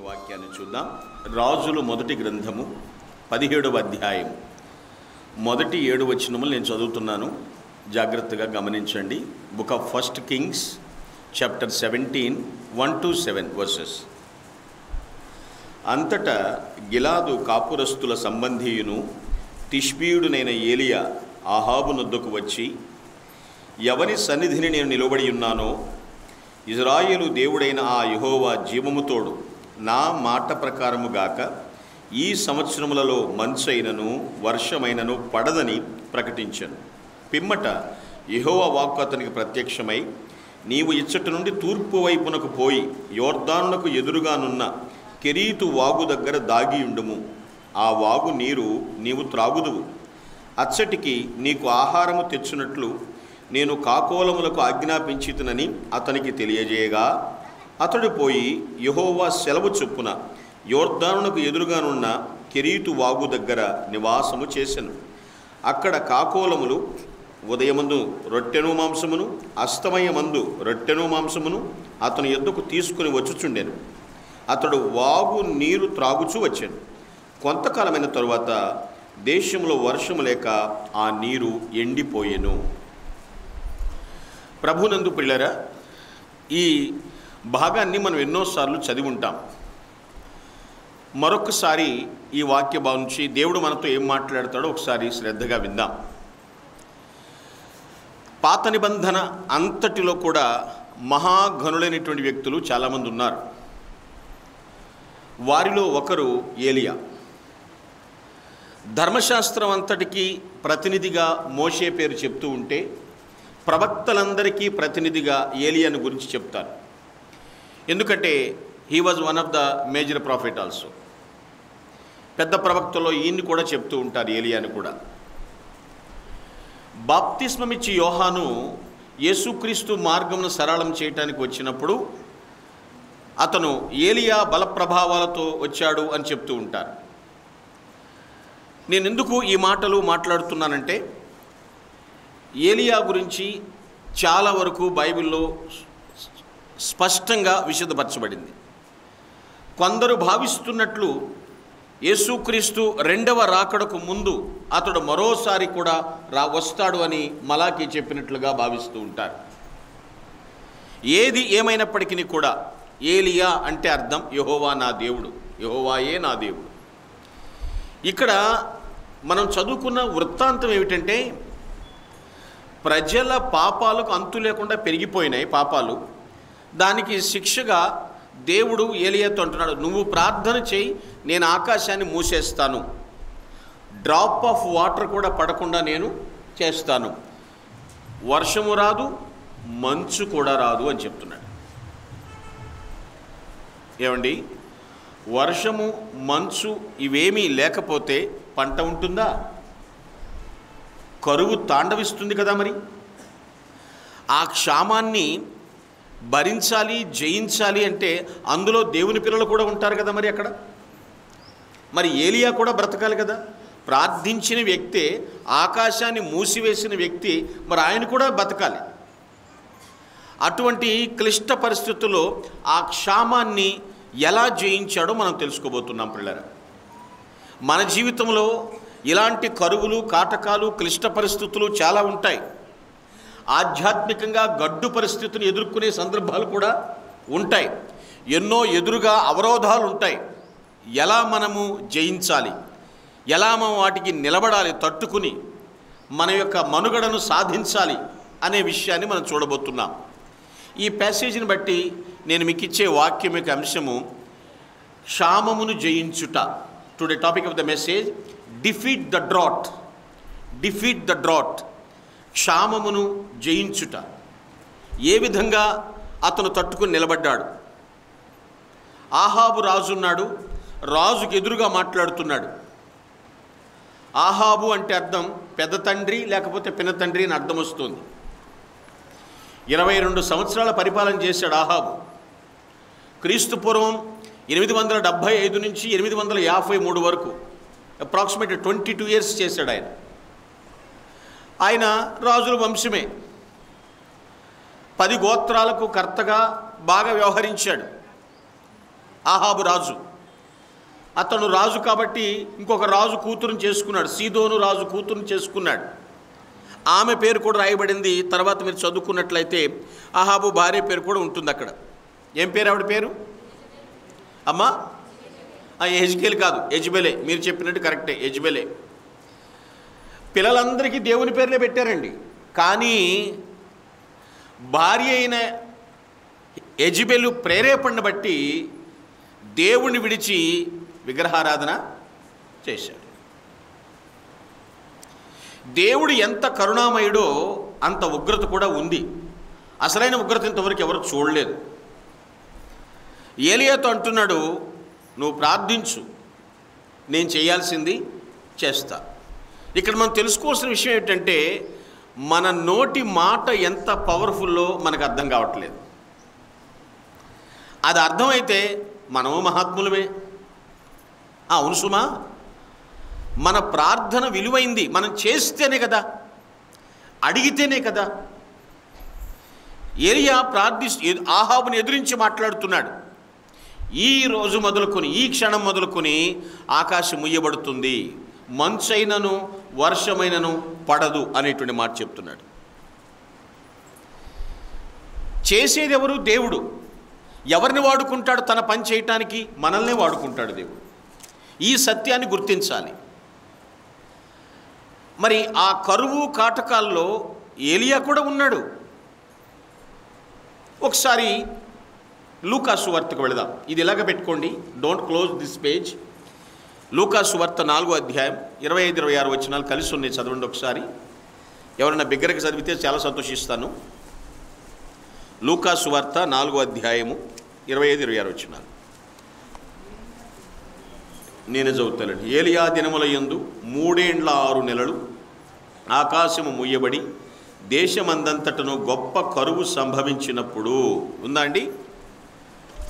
వాక్యాన్ని చూద్దాం. రాజులు మొదటి గ్రంథము 17వ అధ్యాయం మొదటి 7 వచనములు నేను చదువుతున్నాను, జాగ్రత్తగా గమనించండి. Book of first Kings chapter 17 1-7 versus. అంతటా గిలాదు కాపురస్తుల సంబంధీయును తిష్బీయుడునైన ఏలియా ఆహాబు నొద్దకు వచ్చి, ఎవని సన్నిధిని నేను నిలబడి ఉన్నానో, ఇజ్రాయేలు దేవుడైన ఆ యెహోవా జీవముతోడు నా మాట ప్రకారము గాక ఈ సంవత్సరములలో మంచైనను వర్షమైనను పడదని ప్రకటించాను. పిమ్మట యెహోవా వాక్కు అతనికి ప్రత్యక్షమై, నీవు ఇచ్చటి నుండి తూర్పు వైపునకు పోయి యోర్దానునకు ఎదురుగానున్న కెరీతు వాగు దగ్గర దాగియుండుము. ఆ వాగు నీరు నీవు త్రాగుదువు. అచ్చటికి నీకు ఆహారము తెచ్చునట్లు నేను కాకోలములకు ఆజ్ఞాపించితునని అతనికి తెలియజేయగా, అతడు పోయి యెహోవా సెలవు చొప్పున యోర్దానునకు ఎదురుగానున్న కెరీతు వాగు దగ్గర నివాసము చేసెను. అక్కడ కాకోలములు ఉదయమందు రొట్టెను మాంసమును, అస్తమయమందు రొట్టెను మాంసమును అతని యొద్దకు తీసుకుని వచ్చుచుండెను. అతడు వాగు నీరు త్రాగుచూ వచ్చాను. కొంతకాలమైన తరువాత దేశంలో వర్షము లేక ఆ నీరు ఎండిపోయెను. ప్రభునందు ప్రియులారా, ఈ భాగాన్ని మనం ఎన్నోసార్లు చదివి ఉంటాం. మరొకసారి ఈ వాక్య భావం నుంచి దేవుడు మనతో ఏం మాట్లాడతాడో ఒకసారి శ్రద్ధగా విందాం. పాత నిబంధన అంతటిలో కూడా మహాఘనులైనటువంటి వ్యక్తులు చాలామంది ఉన్నారు. వారిలో ఒకరు ఏలియా. ధర్మశాస్త్రం అంతటికి ప్రతినిధిగా మోషే పేరు చెప్తూ ఉంటే, ప్రవక్తలందరికీ ప్రతినిధిగా ఏలియాను గురించి చెప్తారు. ఎందుకంటే he was one of the major profit also. పెద్ద ప్రవక్తలో ఈయన్ని కూడా చెప్తూ ఉంటారు, ఏలియాను కూడా. బాప్తిస్మమిచ్చి యోహాను యేసుక్రీస్తు మార్గమును సరళం చేయటానికి వచ్చినప్పుడు అతను ఏలియా బలప్రభావాలతో వచ్చాడు అని చెప్తూ ఉంటారు. నేను ఎందుకు ఈ మాటలు మాట్లాడుతున్నానంటే, ఏలియా గురించి చాలా వరకు బైబిల్లో స్పష్టంగా విశదపరచబడింది. కొందరు భావిస్తున్నట్లు యేసుక్రీస్తు రెండవ రాకడకు ముందు అతడు మరోసారి కూడా వస్తాడు అని మలాకీ చెప్పినట్లుగా భావిస్తూ ఉంటారు. ఏది ఏమైనప్పటికీ కూడా ఏలియా అంటే అర్థం యెహోవా నా దేవుడు, యెహోవాయే నా దేవుడు. ఇక్కడ మనం చదువుకున్న వృత్తాంతం ఏమిటంటే, ప్రజల పాపాలకు అంతు లేకుండా పెరిగిపోయినాయి పాపాలు. దానికి శిక్షగా దేవుడు ఏలియాతో అంటున్నాడు, నువ్వు ప్రార్థన చేయి, నేను ఆకాశాన్ని మూసేస్తాను, డ్రాప్ ఆఫ్ వాటర్ కూడా పడకుండా నేను చేస్తాను, వర్షము రాదు, మంచు కూడా రాదు అని చెప్తున్నాడు. ఏమండి, వర్షము మంచు ఇవేమీ లేకపోతే పంట ఉంటుందా? కరువు తాండవిస్తుంది కదా. మరి ఆ క్షామాన్ని భరించాలి, జయించాలి అంటే అందులో దేవుని పిల్లలు కూడా ఉంటారు కదా. మరి అక్కడ మరి ఏలియా కూడా బ్రతకాలి కదా. ప్రార్థించిన వ్యక్తే, ఆకాశాన్ని మూసివేసిన వ్యక్తి, మరి ఆయన కూడా బతకాలి. అటువంటి క్లిష్ట పరిస్థితుల్లో ఆ క్షామాన్ని ఎలా జయించాడో మనం తెలుసుకోబోతున్నాం పిల్లరా. మన జీవితంలో ఇలాంటి కరువులు, కాటకాలు, క్లిష్ట పరిస్థితులు చాలా ఉంటాయి. ఆధ్యాత్మికంగా గడ్డు పరిస్థితులు ఎదుర్కొనే సందర్భాలు కూడా ఉంటాయి. ఎన్నో ఎదురుగా అవరోధాలు ఉంటాయి. ఎలా మనము జయించాలి, ఎలా మనం వాటికి నిలబడాలి, తట్టుకుని మన యొక్క మనుగడను సాధించాలి అనే విషయాన్ని మనం చూడబోతున్నాం. ఈ ప్యాసేజీని బట్టి నేను మీకు ఇచ్చే వాక్యం యొక్క అంశము క్షామమును జయించుట. Today topic of the message, defeat the drought. Defeat the drought, క్షామమును జయించుట. ఏ విధంగా అతను తట్టుకుని నిలబడ్డాడు? ఆహాబు రాజున్నాడు, రాజుకి ఎదురుగా మాట్లాడుతున్నాడు. ఆహాబు అంటే అర్థం పెద్ద తండ్రి లేకపోతే పిన తండ్రి అని అర్థం వస్తుంది. 22 సంవత్సరాల పరిపాలన చేశాడు ఆహాబు. క్రీస్తు పూర్వం 875 నుంచి 853 వరకు అప్రాక్సిమేట్ 22 ఇయర్స్ చేశాడు ఆయన. ఆయన రాజుల వంశమే. 10 గోత్రాలకు కర్తగా బాగా వ్యవహరించాడు. ఆహాబు రాజు. అతను రాజు కాబట్టి ఇంకొక రాజు కూతురుని చేసుకున్నాడు, సీదోను రాజు కూతురుని చేసుకున్నాడు. ఆమె పేరు కూడా రాయబడింది. తర్వాత మీరు చదువుకున్నట్లయితే ఆహాబు భార్య పేరు కూడా ఉంటుంది అక్కడ. ఏం పేరు ఆవిడ పేరు? అమ్మా, యెజ్బెల్ కాదు, యెజ్బెలే. మీరు చెప్పినట్టు కరెక్టే, యెజ్బెలే. పిల్లలందరికీ దేవుని పేర్లే పెట్టారండి. కానీ భార్య అయిన యెజ్బెలు ప్రేరేపణ బట్టి దేవుని విడిచి విగ్రహారాధన చేశాడు. దేవుడు ఎంత కరుణామయుడో అంత ఉగ్రత కూడా ఉంది. అసలైన ఉగ్రత ఇంతవరకు ఎవరు చూడలేదు. ఏలియాతో అంటున్నాడు, నువ్వు ప్రార్థించు, నేను చేయాల్సింది చేస్తా. ఇక్కడ మనం తెలుసుకోవాల్సిన విషయం ఏంటంటే, మన నోటి మాట ఎంత పవర్ఫుల్లో మనకు అర్థం కావట్లేదు. అది అర్థమైతే మనము మహాత్ములమే. అవును సుమా, మన ప్రార్థన విలువైంది. మనం చేస్తేనే కదా, అడిగితేనే కదా. ఏలియా ఆహాబుని ఎదిరించి మాట్లాడుతున్నాడు. ఈ రోజు మొదలుకొని, ఈ క్షణం మొదలుకొని ఆకాశం ముయ్యబడుతుంది, మంచైనను వర్షమైనను పడదు అనేటువంటి మాట చెప్తున్నాడు. చేసేది ఎవరు? దేవుడు. ఎవరిని వాడుకుంటాడు తన పని చేయటానికి? మనల్నే వాడుకుంటాడు దేవుడు. ఈ సత్యాన్ని గుర్తించాలి. మరి ఆ కరువు కాటకాల్లో ఏలియా కూడా ఉన్నాడు. ఒకసారి లూకా సువార్తకు వెళదాం. ఇది ఇలాగ పెట్టుకోండి, డోంట్ క్లోజ్ దిస్ పేజ్. లూకా సువార్త 4వ అధ్యాయం 25-26 వచనాలు కలిసి ఉన్నాయి, చదవండి ఒకసారి. ఎవరైనా బిగ్గరగా చదివితే చాలా సంతోషిస్తాను. లూకా సువార్త 4వ అధ్యాయము 25-26 వచనాలు నేను చదువుతానండి. ఏలియా దినముల యందు 3 ఏండ్ల 6 నెలలు ఆకాశము ముయ్యబడి దేశమందంతటను గొప్ప కరువు సంభవించినప్పుడు. ఉందా అండి?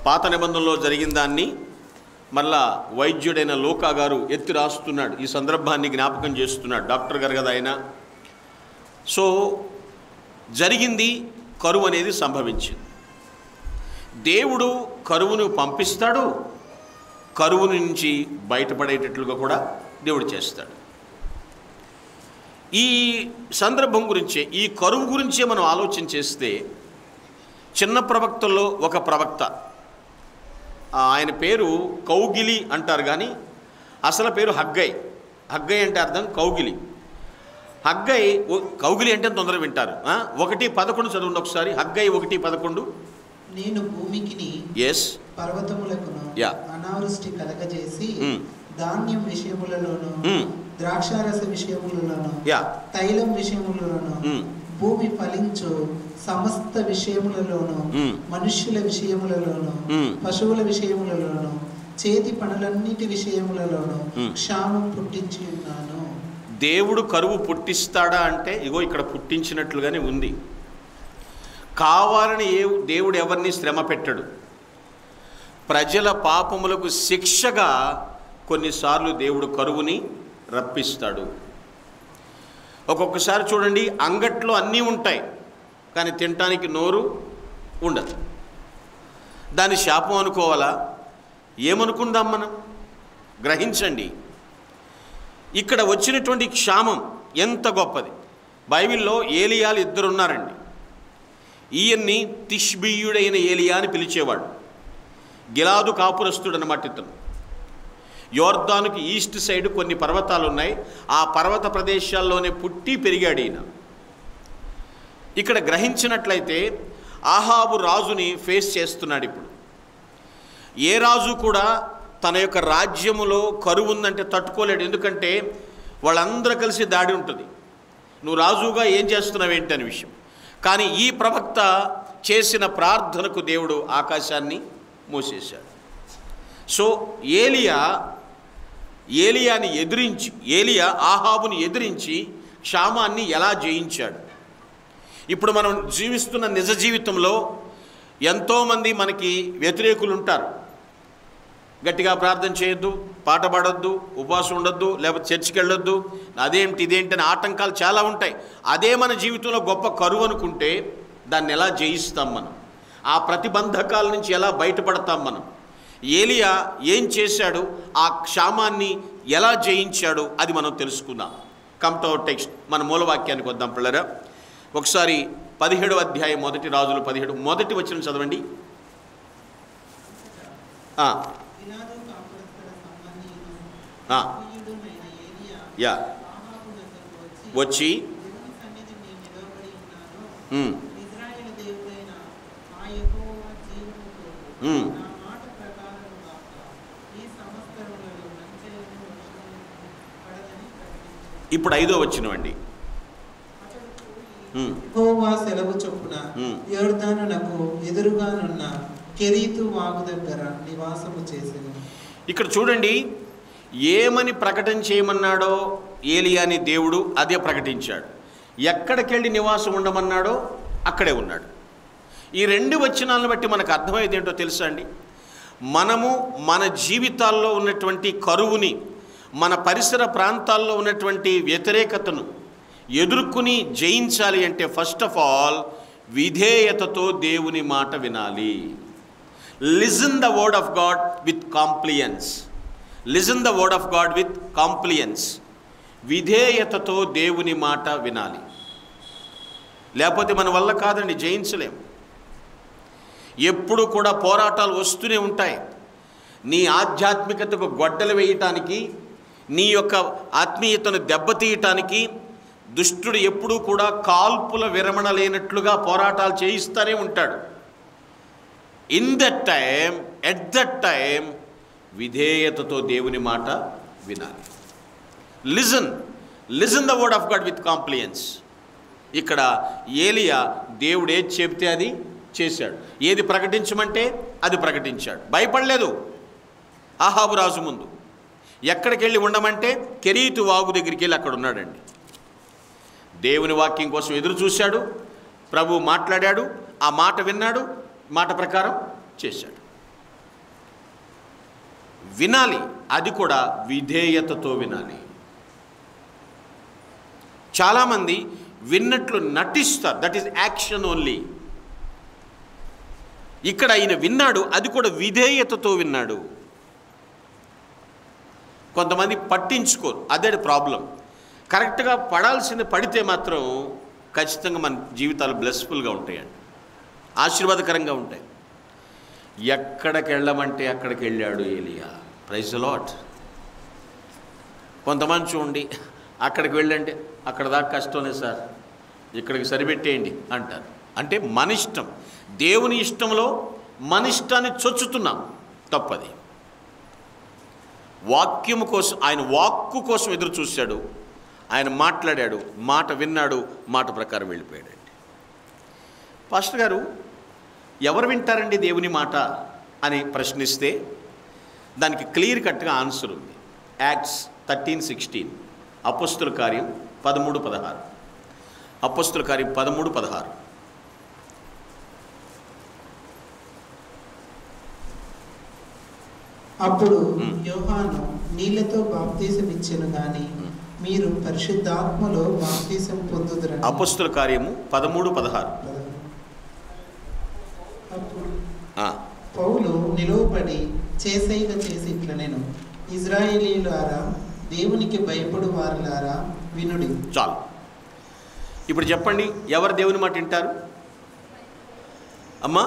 పాత నిబంధనలో జరిగిన దాన్ని మళ్ళా వైద్యుడైన లోకా గారు ఎత్తి రాస్తున్నాడు. ఈ సందర్భాన్ని జ్ఞాపకం చేస్తున్నాడు. డాక్టర్ గారు కదా ఆయన. సో జరిగింది, కరువు అనేది సంభవించింది. దేవుడు కరువును పంపిస్తాడు, కరువు నుంచి బయటపడేటట్లుగా కూడా దేవుడు చేస్తాడు. ఈ సందర్భం గురించే, ఈ కరువు గురించే మనం ఆలోచన చేస్తే, చిన్న ప్రవక్తల్లో ఒక ప్రవక్త, ఆయన పేరు కౌగిలి అంటారు, కానీ అసలు పేరు హగ్గై. హగ్గై అంటే అర్థం కౌగిలి. హగ్గై, కౌగిలి అంటే తొందరగా వింటారు. 1:11 చదవండి ఒకసారి. హగ్గై 1:11. నేను భూమికిని పర్వతములకును అనావృష్టి కలగజేసి ధాన్యం విషయములలోను ద్రాక్షారస విషయములలోను తైలం విషయములలోను భూమి ఫలించు సమస్త విషయములలోను మనుష్యుల విషయములలోను పశువుల విషయములలోను చేతి పనులన్నిటి విషయములలోను క్షామం పుట్టించి ఉన్నాను. దేవుడు కరువు పుట్టిస్తాడా అంటే ఇగో ఇక్కడ పుట్టించినట్లుగానే ఉంది. కావాలని దేవుడు ఎవరిని శ్రమ పెట్టడు. ప్రజల పాపములకు శిక్షగా కొన్నిసార్లు దేవుడు కరువుని రప్పిస్తాడు. ఒక్కొక్కసారి చూడండి, అంగట్లో అన్నీ ఉంటాయి కానీ తినటానికి నోరు ఉండదు. దాన్ని శాపం అనుకోవాలా? ఏమనుకుందాం మనం? గ్రహించండి, ఇక్కడ వచ్చినటువంటి క్షామం ఎంత గొప్పది. బైబిల్లో ఏలియాలు 2 ఉన్నారండి. ఈయన్ని తిష్బీయుడైన ఏలియా అని పిలిచేవాడు. గిలాదు కాపురస్తుడు అన్నమాట ఇతను. యోర్దానుకి ఈస్ట్ సైడ్ కొన్ని పర్వతాలు ఉన్నాయి. ఆ పర్వత ప్రదేశాల్లోనే పుట్టి పెరిగాడు ఈయన. ఇక్కడ గ్రహించినట్లయితే ఆహాబు రాజుని ఫేస్ చేస్తున్నాడు. ఇప్పుడు ఏ రాజు కూడా తన యొక్క రాజ్యములో కరువు ఉందంటే తట్టుకోలేడు. ఎందుకంటే వాళ్ళందరూ కలిసి దాడి ఉంటుంది. నువ్వు రాజుగా ఏం చేస్తున్నావు ఏంటి అనే విషయం. కానీ ఈ ప్రవక్త చేసిన ప్రార్థనకు దేవుడు ఆకాశాన్ని మూసేశాడు. సో ఏలియా ఆహాబుని ఎదిరించి క్షామాన్ని ఎలా జయించాడు. ఇప్పుడు మనం జీవిస్తున్న నిజ జీవితంలో ఎంతోమంది మనకి వ్యతిరేకులు ఉంటారు. గట్టిగా ప్రార్థన చేయొద్దు, పాట పాడొద్దు, ఉపవాసం ఉండొద్దు, లేకపోతే చర్చికి వెళ్ళొద్దు, అదేంటి ఇదేంటి అని ఆటంకాలు చాలా ఉంటాయి. అదే మన జీవితంలో గొప్ప కరువు అనుకుంటే దాన్ని ఎలా జయిస్తాం మనం? ఆ ప్రతిబంధకాల నుంచి ఎలా బయటపడతాం మనం? ఏలియా ఏం చేశాడు, ఆ క్షామాన్ని ఎలా జయించాడు, అది మనం తెలుసుకుందాం. కమ్ టు అవర్ టెక్స్ట్, మన మూలవాక్యానికి వద్దాం పిల్లరా. ఒకసారి 17వ అధ్యాయం, మొదటి రాజులు 17 మొదటి వచనం చదవండి. యా వచ్చి ఇప్పుడు 5వ వచనం అండి. యెహోవా సెలవు చొప్పున యొర్దానునకు ఎదురుగానున్న కెరీతు వాగు దగ్గర నివాసము చేసెను. ఇక్కడ చూడండి, ఏమని ప్రకటన చేయమన్నాడో ఏలియాని దేవుడు అదే ప్రకటించాడు. ఎక్కడికెళ్ళి నివాసం ఉండమన్నాడో అక్కడే ఉన్నాడు. ఈ 2 వచనాలను బట్టి మనకు అర్థమయ్యేది ఏంటో తెలుసా అండి? మనము మన జీవితాల్లో ఉన్నటువంటి కరువుని, మన పరిసర ప్రాంతాల్లో ఉన్నటువంటి వ్యతిరేకతను ఎదుర్కొని జయించాలి అంటే ఫస్ట్ ఆఫ్ ఆల్ విధేయతతో దేవుని మాట వినాలి. Listen the word of God with compliance. Listen the word of God with compliance. విధేయతతో దేవుని మాట వినాలి. లేకపోతే మన వల్ల కాదండి, జయించలేం. ఎప్పుడు కూడా పోరాటాలు వస్తూనే ఉంటాయి. నీ ఆధ్యాత్మికతకు గొడ్డలు వేయటానికి, నీ యొక్క ఆత్మీయతను దెబ్బతీయటానికి దుష్టుడు ఎప్పుడూ కూడా కాల్పుల విరమణ లేనట్లుగా పోరాటాలు చేయిస్తూనే ఉంటాడు. In that time, at that time విధేయతతో దేవుని మాట వినాలి. Listen the word of God with compliance. ఇక్కడ ఏలియా దేవుడు ఏది చెబితే అది చేశాడు. ఏది ప్రకటించమంటే అది ప్రకటించాడు. భయపడలేదు. ఆహాబు రాజు ముందు ఎక్కడికి వెళ్ళి ఉండమంటే కెరీతు వాగు దగ్గరికి వెళ్ళి అక్కడ ఉన్నాడండి. దేవుని వాక్యం కోసం ఎదురు చూశాడు. ప్రభు మాట్లాడాడు, ఆ మాట విన్నాడు, మాట ప్రకారం చేశాడు. వినాలి, అది కూడా విధేయతతో వినాలి. చాలామంది విన్నట్లు నటిస్తారు. That is action only. ఇక్కడ ఆయన విన్నాడు, అది కూడా విధేయతతో విన్నాడు. కొంతమంది పట్టించుకోరు, అదే ప్రాబ్లం. కరెక్ట్గా పడాల్సింది పడితే మాత్రం ఖచ్చితంగా మన జీవితాలు బ్లెస్ఫుల్గా ఉంటాయండి, ఆశీర్వాదకరంగా ఉంటాయి. ఎక్కడికి వెళ్ళమంటే అక్కడికి వెళ్ళాడు ఏలియా. Praise the Lord. కొంతమంది చూడండి, అక్కడికి వెళ్ళంటే అక్కడ దాకా కష్టమే సార్, ఇక్కడికి సరిపెట్టేయండి అంటారు. అంటే మన ఇష్టం. దేవుని ఇష్టంలో మన ఇష్టాన్ని చొచ్చుతున్నాం, తప్పది. వాక్యము కోసం, ఆయన వాక్కు కోసం ఎదురు చూశాడు. ఆయన మాట్లాడాడు, మాట విన్నాడు, మాట ప్రకారం వెళ్ళిపోయాడండి. పాస్టర్ గారు, ఎవరు వింటారండి దేవుని మాట అని ప్రశ్నిస్తే దానికి క్లియర్ కట్గా ఆన్సర్ ఉంది. యాక్ట్స్ 13:16, అపోస్తుల కార్యం 13:16. అపోస్తుల కార్యం 13:16. అప్పుడు యోహాను నీళ్లతో బాప్తీసం ఇచ్చెను గాని మీరు పరిశుద్ధాత్మలో బాప్తీసం పొందుదురని. అపోస్తుల కార్యము 13:16. అప్పుడు పౌలు నిలువబడి చేసైగ చేసి ఇట్లా, నేను ఇజ్రాయేలీయులారా, దేవునికి భయపడు వారులారా వినుడి. చాలు. ఇప్పుడు చెప్పండి, ఎవరు దేవుని మాట వింటారు? అమ్మా,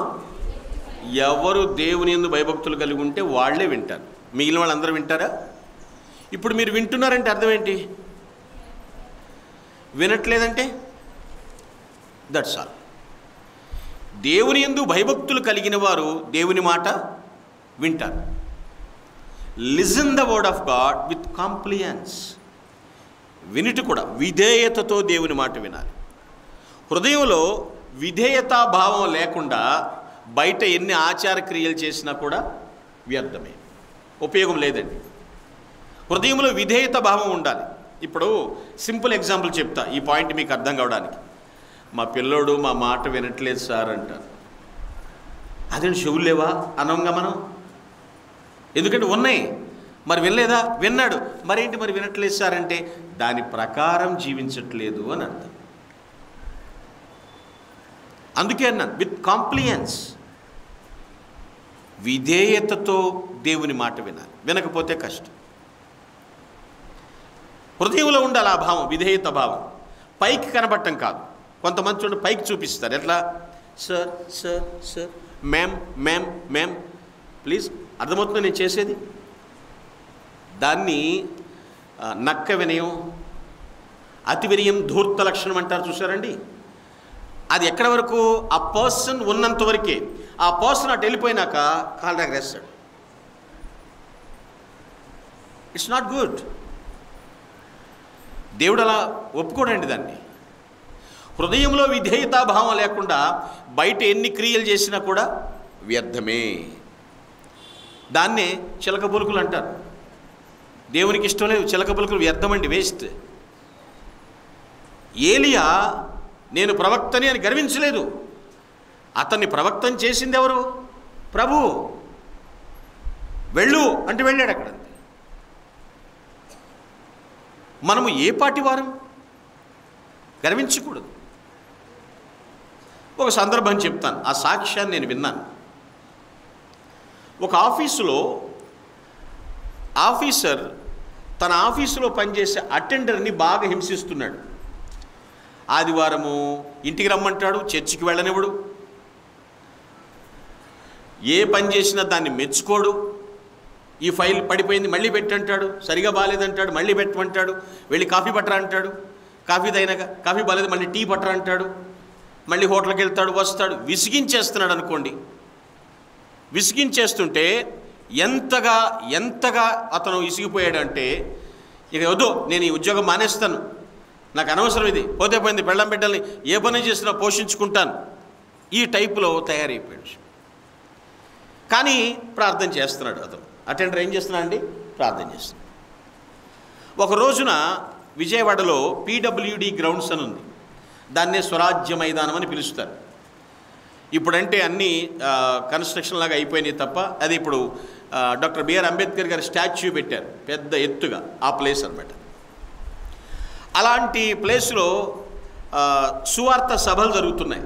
ఎవరు దేవుని యందు భయభక్తులు కలిగి ఉంటే వాళ్ళే వింటారు. మిగిలిన వాళ్ళందరూ వింటారా? ఇప్పుడు మీరు వింటున్నారంటే అర్థం ఏంటి? వినట్లేదంటే దట్స్ ఆల్. దేవుని యందు భయభక్తులు కలిగిన వారు దేవుని మాట వింటారు. Listen the word of God with compliance. వినుట కూడా విధేయతతో దేవుని మాట వినాలి. హృదయంలో విధేయతా భావం లేకుండా బయట ఎన్ని ఆచార క్రియలు చేసినా కూడా వ్యర్థమే, ఉపయోగం లేదండి. హృదయంలో విధేయత భావం ఉండాలి. ఇప్పుడు సింపుల్ ఎగ్జాంపుల్ చెప్తా, ఈ పాయింట్ మీకు అర్థం కావడానికి. మా పిల్లోడు మా మాట వినట్లేదు సార్ అంటారు. అదేంటి చెవులు లేవా అనంగా మనం? ఎందుకంటే ఉన్నాయి. మరి వినలేదా? విన్నాడు. మరేంటి మరి వినట్లేదు సార్ అంటే దాని ప్రకారం జీవించట్లేదు అని అర్థం. అందుకే అన్నాను విత్ కాంప్లియన్స్. విధేయతతో దేవుని మాట వినాలి. వినకపోతే కష్టం. హృదయంలో ఉండాలి ఆ భావం, విధేయత భావం. పైకి కనబడటం కాదు. కొంతమంది చూడండి పైకి చూపిస్తారు. ఎట్లా? Sir sir sir, ma'am ma'am ma'am, please. అర్థమవుతుందో నేను చేసేది? దాన్ని నక్క వినయం, అతి వినయం, ధూర్త లక్షణం అంటారు, చూసారండి? అది ఎక్కడి వరకు? ఆ పర్సన్ ఉన్నంత వరకే. ఆ పర్సన్ అటు వెళ్ళిపోయినాక కాళ్ళ దగ్గర వేస్తాడు. It's not good. దేవుడు అలా ఒప్పుకోడండి దాన్ని. హృదయంలో విధేయతాభావం లేకుండా బయట ఎన్ని క్రియలు చేసినా కూడా వ్యర్థమే. దాన్నే చిలక పులుకులు అంటారు. దేవునికి ఇష్టం లేదు చిలక పులుకులు, వ్యర్థమండి, వేస్ట్. ఏలియా నేను ప్రవక్తని అని గర్వించలేదు. అతన్ని ప్రవక్తని చేసింది ఎవరు? ప్రభు. వెళ్ళు అంటే వెళ్ళాడు అక్కడ. మనము ఏ పాటి వారం? గర్వించకూడదు. ఒక సందర్భం చెప్తాను. ఆ సాక్ష్యాన్ని నేను విన్నాను. ఒక ఆఫీసులో ఆఫీసర్ తన ఆఫీసులో పనిచేసే అటెండర్ని బాగా హింసిస్తున్నాడు. ఆదివారము ఇంటికి రమ్మంటాడు, చర్చికి వెళ్ళనివ్వడు, ఏ పని చేసినా దాన్ని మెచ్చుకోడు. ఈ ఫైల్ పడిపోయింది మళ్ళీ పెట్టంటాడు, సరిగా బాగాలేదంటాడు, మళ్ళీ పెట్టమంటాడు, వెళ్ళి కాఫీ పట్టరా అంటాడు, కాఫీ తాగినాక కాఫీ బాగాలేదు మళ్ళీ టీ పట్టరా అంటాడు, మళ్ళీ హోటల్కి వెళ్తాడు, వస్తాడు. విసిగించేస్తున్నాడు అనుకోండి. విసిగించేస్తుంటే ఎంతగా అతను విసిగిపోయాడంటే, ఇక వద్దు నేను ఈ ఉద్యోగం మానేస్తాను, నాకు అనవసరం, ఇది పోతే పోయింది, పెళ్ళం బిడ్డల్ని ఏ పని చేసినా పోషించుకుంటాను, ఈ టైపులో తయారైపోయాడు. కానీ ప్రార్థన చేస్తున్నాడు అతను. అటెండర్ ఏం చేస్తున్నాడండి? ప్రార్థన చేస్తున్నాడు. ఒక రోజున విజయవాడలో పీడబ్ల్యూడి గ్రౌండ్స్ అని ఉంది. దాన్నే స్వరాజ్య మైదానం అని పిలుస్తారు. ఇప్పుడంటే అన్నీ కన్స్ట్రక్షన్ లాగా అయిపోయినాయి తప్ప, అది ఇప్పుడు డాక్టర్ బిఆర్ అంబేద్కర్ గారి స్టాచ్యూ పెట్టారు పెద్ద ఎత్తుగా, ఆ ప్లేస్ అన్నమాట. అలాంటి ప్లేస్లో సువార్త సభలు జరుగుతున్నాయి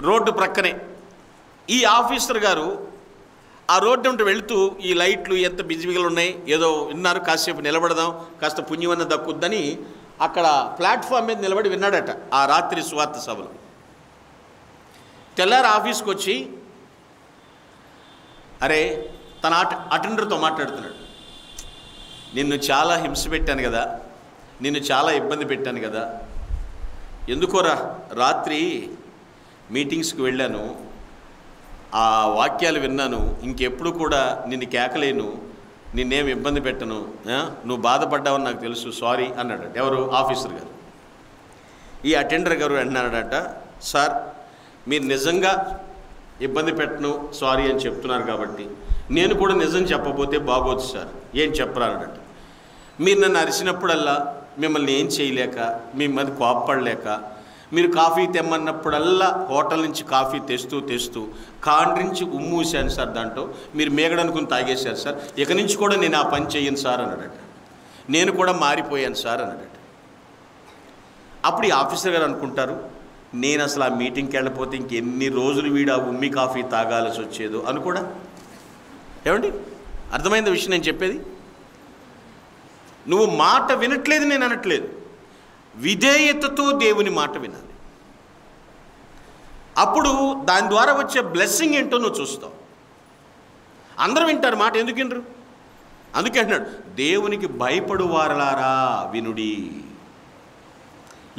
రోడ్డు ప్రక్కనే. ఈ ఆఫీసర్ గారు ఆ రోడ్డు ఉంటూ వెళుతూ ఈ లైట్లు ఎంత బిజీగా ఉన్నాయి, ఏదో విన్నారు, కాసేపు నిలబడదాం, కాస్త పుణ్యమన్న దక్కుద్దని అక్కడ ప్లాట్ఫామ్ మీద నిలబడి విన్నాడట ఆ రాత్రి సువార్త సభలో. తెల్లారి ఆఫీస్కి వచ్చి అరే తన అటెండర్తో మాట్లాడుతున్నాడు. నిన్ను చాలా హింస పెట్టాను కదా, నిన్ను చాలా ఇబ్బంది పెట్టాను కదా, ఎందుకోరా రాత్రి మీటింగ్స్కి వెళ్ళాను, ఆ వాక్యాలు విన్నాను, ఇంకెప్పుడు కూడా నిన్ను కేకలేను, నిన్నేం ఇబ్బంది పెట్టను, నువ్వు బాధపడ్డావని నాకు తెలుసు, సారీ అన్నాడట. ఎవరు? ఆఫీసర్ గారు. ఈ అటెండర్ గారు అన్నాడట, సార్ మీరు నిజంగా ఇబ్బంది పెట్టను సారీ అని చెప్తున్నారు కాబట్టి నేను కూడా నిజం చెప్పబోతే బాగోదు సార్, ఏం చెప్పరాడట. మీరు నన్ను అరిచినప్పుడల్లా, మిమ్మల్ని ఏం చేయలేక, మీ మీద కోప్పడలేక, మీరు కాఫీ తెమ్మన్నప్పుడల్లా హోటల్ నుంచి కాఫీ తెస్తూ కాండ్రించి ఉమ్మూసాను సార్, దాంట్లో మీరు మేగడనుకుని తాగేశారు సార్, ఇక నుంచి కూడా నేను ఆ పని చేయను సార్ అన్నాడట. నేను కూడా మారిపోయాను సార్ అన్నాడట. అప్పుడు ఈ ఆఫీసర్ గారు అనుకుంటారు, నేను అసలు ఆ మీటింగ్కి వెళ్ళిపోతే ఇంకెన్ని రోజులు వీడు ఆ ఉమ్మి కాఫీ తాగాల్సి వచ్చేదో అని కూడా. ఏమండి అర్థమైంది విషయం నేను చెప్పేది? నువ్వు మాట వినట్లేదు నేను అనట్లేదు, విధేయతతో దేవుని మాట వినాలి. అప్పుడు దాని ద్వారా వచ్చే బ్లెస్సింగ్ ఏంటో నువ్వు చూస్తావు. అందరూ వింటారు మాట, ఎందుకు వినరు? అందుకే అంటున్నాడు, దేవునికి భయపడు వారలారా వినుడి.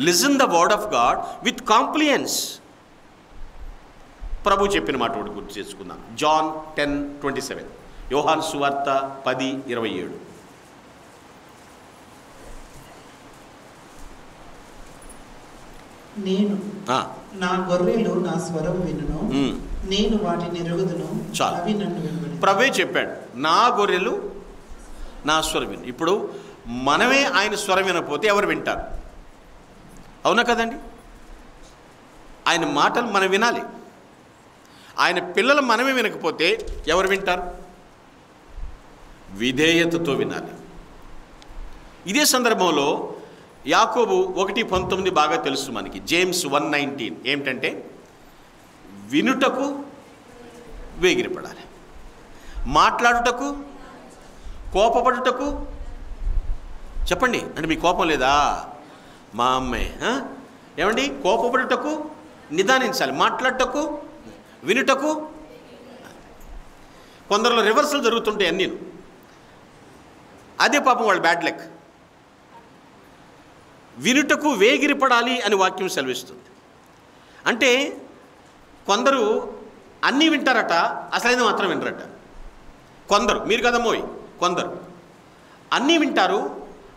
Listen the word of God with compliance. ప్రభు చెప్పిన మాట ఒకటి గుర్తు చేసుకుందాం. జాన్ 10:27, యోహాను సువార్త 10:27. నేను నా గొర్రెలు నా స్వరం వినును, నేను వాటిని ఎరుగుదును, అవి నన్ను వెంబడించును. ప్రభే చెప్పాడు, నా గొర్రెలు నా స్వరం విను. ఇప్పుడు మనమే ఆయన స్వరం వినకపోతే ఎవరు వింటారు? అవునా కదండి? ఆయన మాటలు మనం వినాలి. ఆయన పిల్లలు మనమే వినకపోతే ఎవరు వింటారు? విధేయతతో వినాలి. ఇదే సందర్భంలో యాకోబు 1:19 బాగా తెలుసు మనకి. జేమ్స్ 1:19 ఏమిటంటే, వినుటకు వేగిరపడాలి. మాట్లాడుటకు, కోపపడుటకు. చెప్పండి, అంటే మీ కోపం లేదా? మా అమ్మే ఏమండి? కోపపడుటకు నిదానించాలి, మాట్లాడుటకు, వినుటకు. కొందరిలో రివర్సల్ జరుగుతుంటాయి అన్నీ. అదే పాపం వాళ్ళు బ్యాడ్ లక్. వినుటకు వేగిరపడాలి అని వాక్యం సెలవిస్తుంది. అంటే కొందరు అన్నీ వింటారట, అసలైన మాత్రం వినరట. కొందరు, మీరు కదమ్మోయ్, కొందరు అన్నీ వింటారు,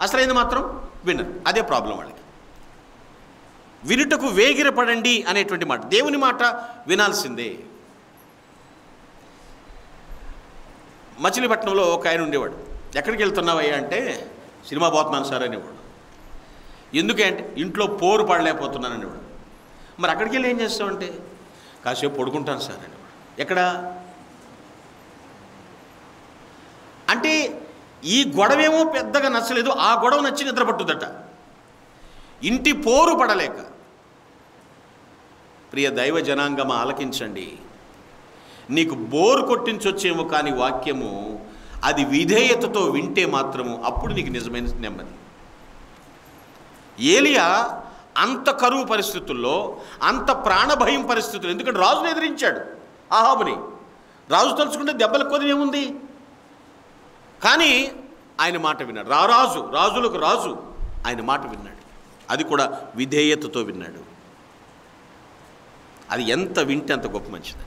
అసలైన మాత్రం వినరు. అదే ప్రాబ్లం వాళ్ళకి. వినుటకు వేగిరపడండి అనేటువంటి మాట, దేవుని మాట వినాల్సిందే. మచిలీపట్నంలో ఒక ఆయన ఉండేవాడు. ఎక్కడికి వెళ్తున్నావయ్యా అంటే, సినిమా పోతున్నాను సార్ అనేవాడు. ఎందుకంటే ఇంట్లో పోరు పడలేకపోతున్నాను అనేవాడు. మరి అక్కడికి వెళ్ళి ఏం చేస్తామంటే, కాసేపు పడుకుంటాను సార్ అనేవాడు. ఎక్కడ అంటే ఈ గొడవేమో పెద్దగా నచ్చలేదు, ఆ గొడవ నచ్చి నిద్రపట్టుదట, ఇంటి పోరు పడలేక. ప్రియ దైవ జనాంగమా, ఆలకించండి. నీకు బోరు కొట్టించొచ్చేమో కానీ వాక్యము, అది విధేయతతో వింటే మాత్రము అప్పుడు నీకు నిజమైన నెమ్మది. ఏలియా అంత కరువు పరిస్థితుల్లో, అంత ప్రాణభయం పరిస్థితుల్లో, ఎందుకంటే రాజును ఎదిరించాడు, అహాబుని. రాజు తలుచుకుంటే దెబ్బల కొద్ది ఏముంది, కానీ ఆయన మాట విన్నాడు. రాజు, రాజులకు రాజు, ఆయన మాట విన్నాడు. అది కూడా విధేయతతో విన్నాడు. అది ఎంత వింటే అంత గొప్ప మంచిది.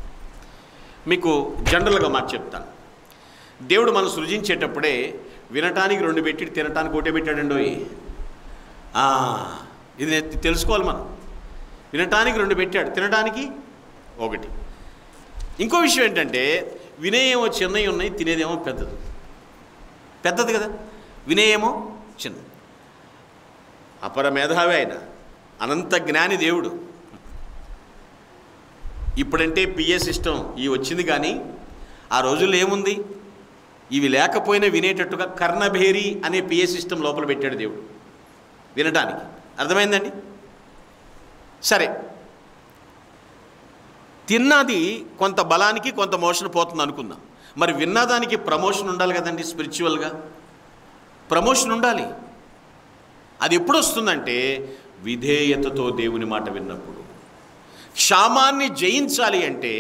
మీకు జనరల్గా మాట చెప్తాను. దేవుడు మనం సృజించేటప్పుడే వినటానికి 2 పెట్టి తినటానికి 1 పెట్టాడండో. ఇది తెలుసుకోవాలి మనం. వినటానికి 2 పెట్టాడు, తినడానికి 1. ఇంకో విషయం ఏంటంటే, వినేయేమో చిన్నవి ఉన్నాయి, తినేదేమో పెద్దది. పెద్దది కదా, వినేయేమో చిన్నది. అపర మేధావి ఆయన, అనంత జ్ఞాని దేవుడు. ఇప్పుడంటే పిఏ సిస్టమ్ ఇవి వచ్చింది, కానీ ఆ రోజుల్లో ఏముంది? ఇవి లేకపోయినా వినేటట్టుగా కర్ణభేరి అనే పిఏ సిస్టమ్ లోపల పెట్టాడు దేవుడు వినటానికి. అర్థమైందండి? సరే, తిన్నది కొంత బలానికి కొంత మోషన్ పోతుంది అనుకుందాం. మరి విన్నదానికి ప్రమోషన్ ఉండాలి కదండి. స్పిరిచువల్గా ప్రమోషన్ ఉండాలి. అది ఎప్పుడు వస్తుందంటే, విధేయతతో దేవుని మాట విన్నప్పుడు. క్షామాన్ని జయించాలి అంటే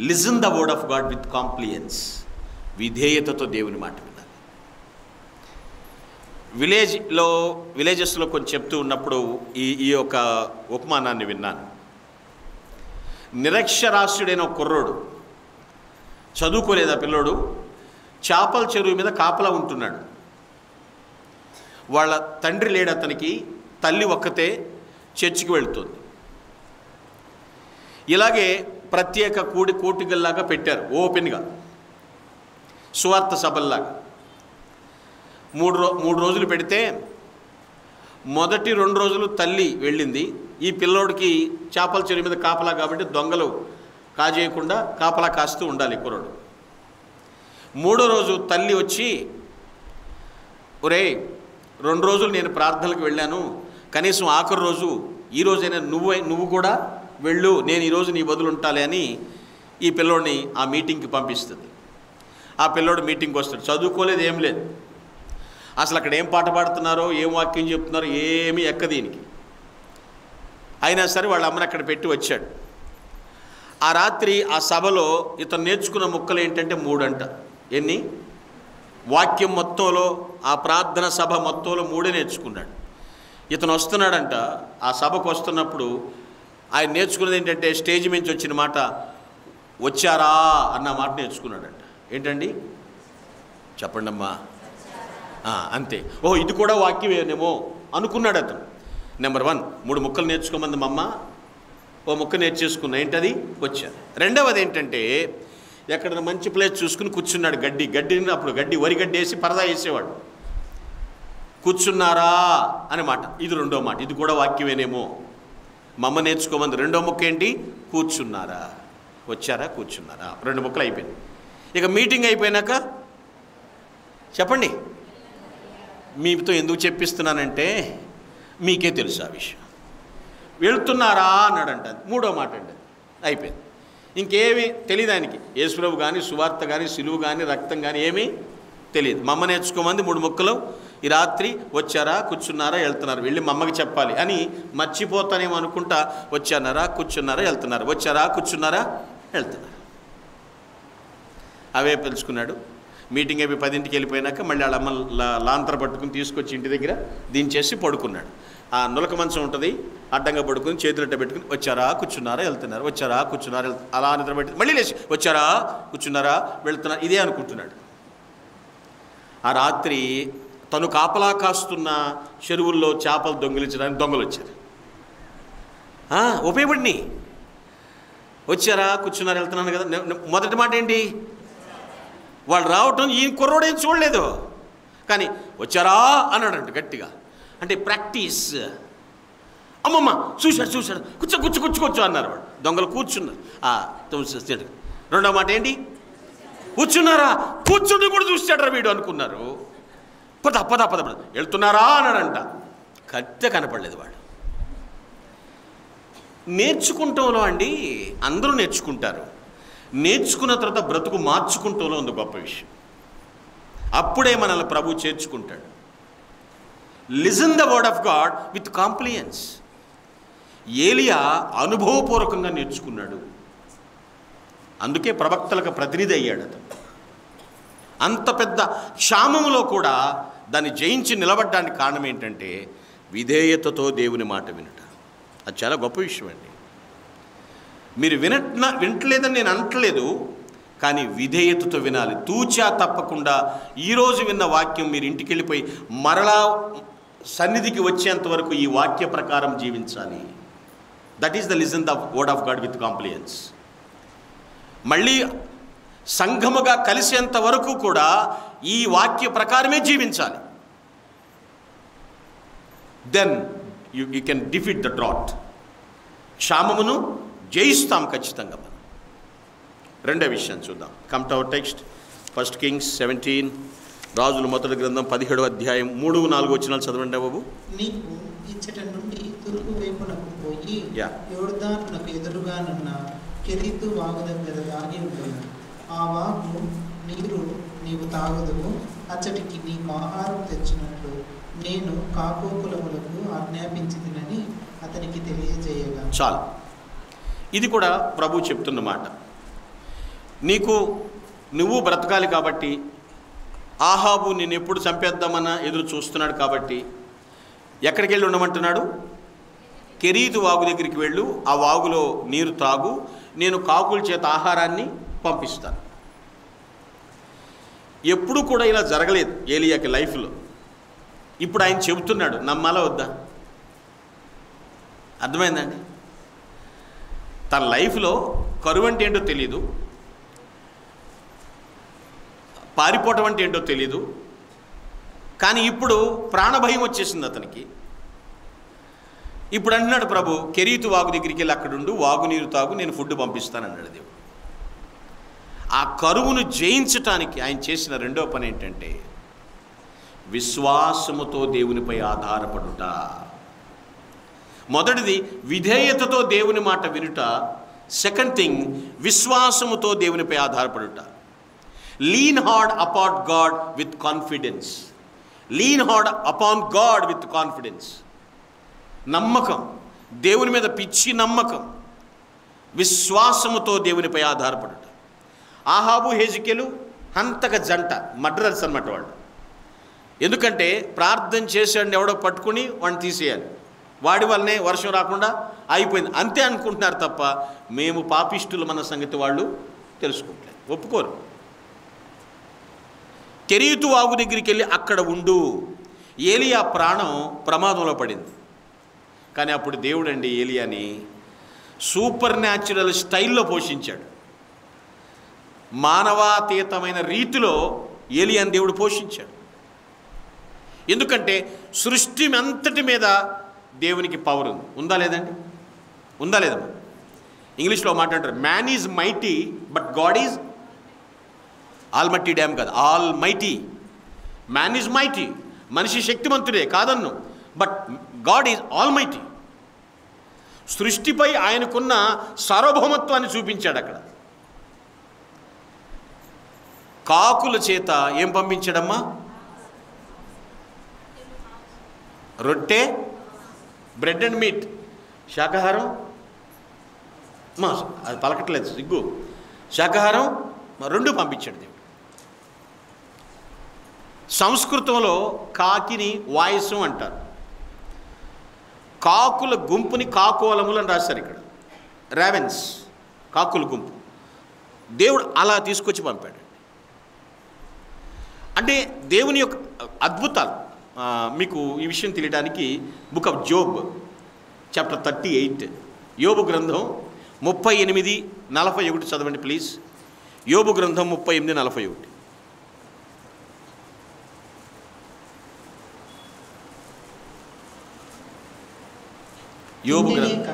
listen the word of God with compliance. విధేయతతో దేవుని మాట వినాలి. విలేజెస్లో కొంచెం చెప్తూ ఉన్నప్పుడు ఈ యొక్క ఉపమానాన్ని విన్నాను. నిరక్షరాస్యుడైన ఒక కుర్రోడు, చదువుకోలేదా పిల్లోడు, చేపల చెరువు మీద కాపలా ఉంటున్నాడు. వాళ్ళ తండ్రి లేడు అతనికి, తల్లి ఒక్కతే చర్చికి వెళుతుంది. ఇలాగే ప్రత్యేక కోటికల్లాగా పెట్టారు, ఓపెన్గా సువార్త సభల్లాగా. 3 రోజులు పెడితే మొదటి 2 రోజులు తల్లి వెళ్ళింది. ఈ పిల్లోడికి చేపల చెరువు మీద కాపలా కాబట్టి దొంగలు కాజేయకుండా కాపలా కాస్తూ ఉండాలి కుర్రోడు. 3వ రోజు తల్లి వచ్చి, ఒరేయ్ 2 రోజులు నేను ప్రార్థనలకు వెళ్ళాను, కనీసం ఆఖరి రోజు ఈ రోజైనా నువ్వు కూడా వెళ్ళు, నేను ఈరోజు నీ బదులు ఉంటాలే అని ఈ పిల్లోడిని ఆ మీటింగ్కి పంపిస్తుంది. ఆ పిల్లోడు మీటింగ్కి వస్తాడు, చదువుకోలేదు, ఏం లేదు, అసలు అక్కడ ఏం పాట పాడుతున్నారో ఏం వాక్యం చెప్తున్నారో ఏమీ ఎక్కదీనికి. అయినా సరే వాళ్ళ అమ్మని అక్కడ పెట్టి వచ్చాడు. ఆ రాత్రి ఆ సభలో ఇతను నేర్చుకున్న ముక్కలు ఏంటంటే 3 అంట. ఎన్ని? వాక్యం మొత్తంలో, ఆ ప్రార్థన సభ మొత్తంలో 3 నేర్చుకున్నాడు. ఇతను వస్తున్నాడంట, ఆ సభకు వస్తున్నప్పుడు ఆయన నేర్చుకున్నది ఏంటంటే, స్టేజ్ నుంచి వచ్చిన మాట వచ్చారా అన్న మాట నేర్చుకున్నాడంట. ఏంటండి చెప్పండి అమ్మా, అంతే. ఇది కూడా వాక్యమేనేమో అనుకున్నాడు అతను. నెంబర్ 1, 3 ముక్కలు నేర్చుకోమంది మా అమ్మ, ఓ ముక్క నేర్చేసుకున్నా, ఏంటది? వచ్చారు. రెండవది ఏంటంటే, ఎక్కడ మంచి ప్లేస్ చూసుకుని కూర్చున్నాడు. గడ్డిని అప్పుడు వరి గడ్డి వేసి పరదా వేసేవాడు. కూర్చున్నారా అనే మాట, ఇది 2వ మాట. ఇది కూడా వాక్యమేనేమో, మా అమ్మ నేర్చుకోమంది. 2వ ముక్క ఏంటి? కూర్చున్నారా, వచ్చారా, కూర్చున్నారా. 2 ముక్కలు అయిపోయింది. ఇక మీటింగ్ అయిపోయినాక చెప్పండి, మీతో ఎందుకు చెప్పిస్తున్నానంటే మీకే తెలుసు ఆ విషయం. వెళ్తున్నారా అన్నాడంట. 3వ మాట అండి, అయిపోయింది. ఇంకేమీ తెలియదు ఆయనకి. యేసుప్రభు కానీ, సువార్త కానీ, సిలువ కానీ, రక్తం కానీ ఏమీ తెలియదు. మా అమ్మ నేర్చుకోమంది 3 ముక్కలు, ఈ రాత్రి వచ్చారా, కూర్చున్నారా, వెళ్తున్నారు, వెళ్ళి మా అమ్మకి చెప్పాలి అని మర్చిపోతానేమో అనుకుంటా వచ్చారా, కూర్చున్నారా, వెళ్తున్నారు, వచ్చారా, కూర్చున్నారా, వెళ్తున్నారు. అవే పిలుచుకున్నాడు. మీటింగ్ అయిపోయి 10ంటికి వెళ్ళిపోయినాక మళ్ళీ వాళ్ళ అమ్మ లాంతర పట్టుకుని తీసుకొచ్చి ఇంటి దగ్గర దించేసి పడుకున్నాడు. ఆ నులక మంచం ఉంటుంది, అడ్డంగా పడుకుని చేతులట్ట పెట్టుకుని వచ్చారా, కూర్చున్నారా, వెళ్తున్నారు, వచ్చారా, కూర్చున్నారా, అలా నిద్రపెట్టి మళ్ళీ లేచి వచ్చారా, కూర్చున్నారా, వెళ్తున్నారు, ఇదే అనుకుంటున్నాడు. ఆ రాత్రి తను కాపలా కాస్తున్న చెరువుల్లో చేపలు దొంగిలించడానికి దొంగలు వచ్చారు. ఉపయోగపడిని వచ్చారా, కూర్చున్నారా, వెళ్తున్నాను కదా. మొదటి మాట ఏంటి? వాళ్ళు రావటం ఈయన కుర్రోడేం చూడలేదు, కానీ వచ్చారా అన్నాడంట గట్టిగా. అంటే ప్రాక్టీస్. అమ్మమ్మ చూశాడు, కూర్చో అన్నారు వాడు. దొంగలు కూర్చున్నారు. రెండో మాట ఏంటి? కూర్చున్నారా, కూర్చుని కూడా చూశాడు వీడు అనుకున్నారు. పద వెళ్తున్నారా అన్నాడంట. కత్తి కనపడలేదు వాడు. నేర్చుకుంటంలో అండి అందరూ నేర్చుకుంటారు. నేర్చుకున్న తర్వాత బ్రతుకు మార్చుకుంటంలో ఉంది గొప్ప విషయం. అప్పుడే మనల్ని ప్రభు చేర్చుకుంటాడు. Listen the word of God with compliance. ఏలియా అనుభవపూర్వకంగా నేర్చుకున్నాడు. అందుకే ప్రవక్తలకు ప్రతినిధి అయ్యాడు అతను. అంత పెద్ద క్షామంలో కూడా దాన్ని జయించి నిలబడడానికి కారణం ఏంటంటే విధేయతతో దేవుని మాట వినుట. అది చాలా గొప్ప విషయం అండి. మీరు వినట్లేదని నేను అనట్లేదు, కానీ విధేయతతో వినాలి. తూచా తప్పకుండా ఈరోజు విన్న వాక్యం మీరు ఇంటికి వెళ్ళిపోయి మరలా సన్నిధికి వచ్చేంత వరకు ఈ వాక్య ప్రకారం జీవించాలి. That is the listen the word of God with compliance. మళ్ళీ సంఘముగా కలిసేంత వరకు కూడా ఈ వాక్య ప్రకారమే జీవించాలి. Then you can defeat the drought. క్షామమును జయిస్తాం ఖచ్చితంగా మనం. రెండో విషయం చూద్దాం. Come to our text, 1 Kings 17, రాజుల మొదటి గ్రంథం 17వ అధ్యాయం 3-4 వచనాలు చదవండి బాబు. నీకు ఇచ్చట నుండి తూర్పు వైపునకు పోయి యోర్దానునకు ఎదురుగానున్న కెరీతు వాగు దగ్గర దాగి ఉంటుంది. ఆ వాగు నీరు నీవు తాగుదువు. అచ్చటికి నీకు ఆహారం తెచ్చినట్లు నేను కాకోకులములకు ఆజ్ఞాపించిందని అతనికి తెలియజేయగా. చాలు. ఇది కూడా ప్రభు చెప్తున్న మాట. నువ్వు బ్రతకాలి కాబట్టి, ఆహాబు నేను ఎప్పుడు చంపేద్దామన్నా ఎదురు చూస్తున్నాడు కాబట్టి ఎక్కడికి వెళ్ళి ఉండమంటున్నాడు? కెరీతు వాగు దగ్గరికి వెళ్ళు, ఆ వాగులో నీరు తాగు, నేను కాకుల చేత ఆహారాన్ని పంపిస్తాను. ఎప్పుడు కూడా ఇలా జరగలేదు ఏలియాకి లైఫ్లో. ఇప్పుడు ఆయన చెబుతున్నాడు, నమ్మాలా వద్దా? అర్థమైందండి? తన లైఫ్లో కరువు అంటే ఏంటో తెలీదు, పారిపోవటం అంటే ఏంటో తెలీదు, కానీ ఇప్పుడు ప్రాణభయం వచ్చేసింది అతనికి. ఇప్పుడు అంటున్నాడు ప్రభు, కెరీతు వాగు దగ్గరికి వెళ్ళి అక్కడుండు, వాగు నీరు తాగు, నేను ఫుడ్ పంపిస్తానన్నాడు దేవుడు. ఆ కరువును జయించటానికి ఆయన చేసిన రెండో పని ఏంటంటే విశ్వాసముతో దేవునిపై ఆధారపడుట. మొదటిది విధేయతతో దేవుని మాట వినుట. సెకండ్ థింగ్ విశ్వాసముతో దేవునిపై ఆధారపడుట. Lean hard upon God with confidence. Lean hard upon God with confidence. నమ్మకం, దేవుని మీద పిచ్చి నమ్మకం, విశ్వాసముతో దేవునిపై ఆధారపడుట. ఆహాబు హెజికేలు హంతక జంట, మర్డరర్స్ అన్నమాట వాళ్ళు. ఎందుకంటే ప్రార్థన చేసాడు ఎవడో పట్టుకుని వాడిని తీసేయాలి, వాడి వల్లనే వర్షం రాకుండా అయిపోయింది అంతే అనుకుంటున్నారు తప్ప మేము పాపిష్టులు మన సంగతి వాళ్ళు తెలుసుకుంటారు, ఒప్పుకోరు. కెరీతు వాగు దగ్గరికి వెళ్ళి అక్కడ ఉండు. ఏలియా ప్రాణం ప్రమాదంలో పడింది, కానీ అప్పుడు దేవుడు అండి ఏలియాని సూపర్ న్యాచురల్ స్టైల్లో పోషించాడు. మానవాతీతమైన రీతిలో ఏలియాని దేవుడు పోషించాడు. ఎందుకంటే సృష్టి అంతటి మీద దేవునికి పవర్ ఉంది. ఉందా లేదండి? ఉందా లేదమ్మా? ఇంగ్లీష్లో మాట్లాడారు, man is mighty but God is all మట్టి డ్యామ్ కాదు, all mighty. Man is mighty, మనిషి శక్తిమంతుడే కాదన్ను, but God is all mighty. సృష్టిపై ఆయనకున్న సార్వభౌమత్వాన్ని చూపించాడు. అక్కడ కాకుల చేత ఏం పంపించాడమ్మా? రొట్టె, బ్రెడ్ అండ్ మీట్, శాకాహారం. అది పలకట్లేదు సిగ్గు. శాకాహారం రెండు పంపించాడు దేవుడు. సంస్కృతంలో కాకిని వాయసం అంటారు. కాకుల గుంపుని కాకోలములు అని రాశారు ఇక్కడ. రావెన్స్, కాకుల గుంపు. దేవుడు అలా తీసుకొచ్చి పంపాడు. అంటే దేవుని యొక్క అద్భుతాలు మీకు ఈ విషయం తెలియడానికి బుక్ ఆఫ్ జోబ్ చాప్టర్ 38, యోబు గ్రంథం 38:41 చదవండి ప్లీజ్. యోబు గ్రంథం 38:41. యోబు గ్రంథం.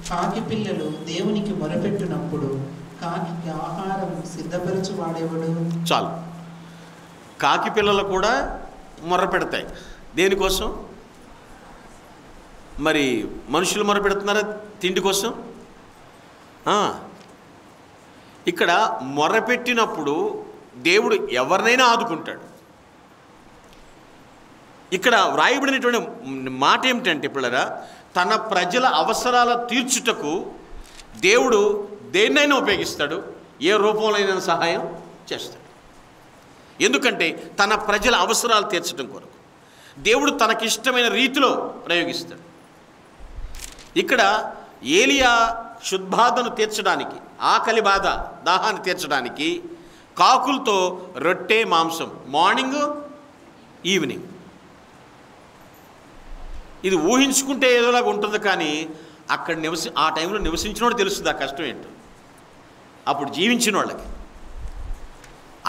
కాకి పిల్లలు దేవునికి మొరపెట్టినప్పుడు కాకి ఆహారం సిద్ధపరచు వాడేవాడు. చాలు. కాకి పిల్లలు కూడా మొర్ర పెడతాయి. దేనికోసం? మరి మనుషులు మొర్ర పెడుతున్నారా తిండి కోసం? ఇక్కడ మొర్ర పెట్టినప్పుడు దేవుడు ఎవరినైనా ఆదుకుంటాడు. ఇక్కడ వ్రాయబడినటువంటి మాట ఏమిటంటే పిల్లరా, తన ప్రజల అవసరాల తీర్చుటకు దేవుడు దేన్నైనా ఉపయోగిస్తాడు, ఏ రూపంలోనైనా సహాయం చేస్తాడు. ఎందుకంటే తన ప్రజల అవసరాలు తీర్చడం కొరకు దేవుడు తనకిష్టమైన రీతిలో ప్రయోగిస్తాడు. ఇక్కడ ఏలియా శుద్బాధను తీర్చడానికి, ఆకలి బాధ దాహాన్ని తీర్చడానికి కాకులతో రొట్టె మాంసం మార్నింగ్ ఈవినింగ్. ఇది ఊహించుకుంటే ఏదోలాగా ఉంటుంది, కానీ అక్కడ ఆ టైంలో నివసించినోడు తెలుస్తుంది ఆ కష్టం ఏంటో, అప్పుడు జీవించిన వాళ్ళకి.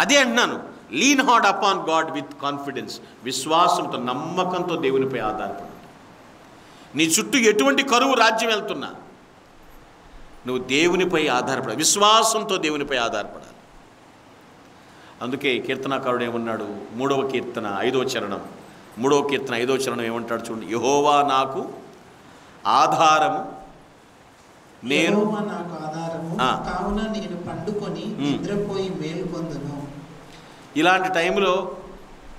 అదే అంటున్నాను, lean hard upon God with confidence. విశ్వాసంతో, నమ్మకంతో దేవునిపై ఆధారపడు. నీ చుట్టూ ఎటువంటి కరువు రాజ్యం వెళ్తున్నా నువ్వు దేవునిపై ఆధారపడాలి, విశ్వాసంతో దేవునిపై ఆధారపడాలి. అందుకే కీర్తనాకారుడు ఏమన్నాడు? 3వ కీర్తన 5వ చరణం, 3వ కీర్తన 5వ చరణం ఏమంటాడు చూడండి. యెహోవా నాకు ఆధారము, నేను నాకు ఆధారము, కావున నేను పండుకొని నిద్రపోయి మేలుకొందును. ఇలాంటి టైంలో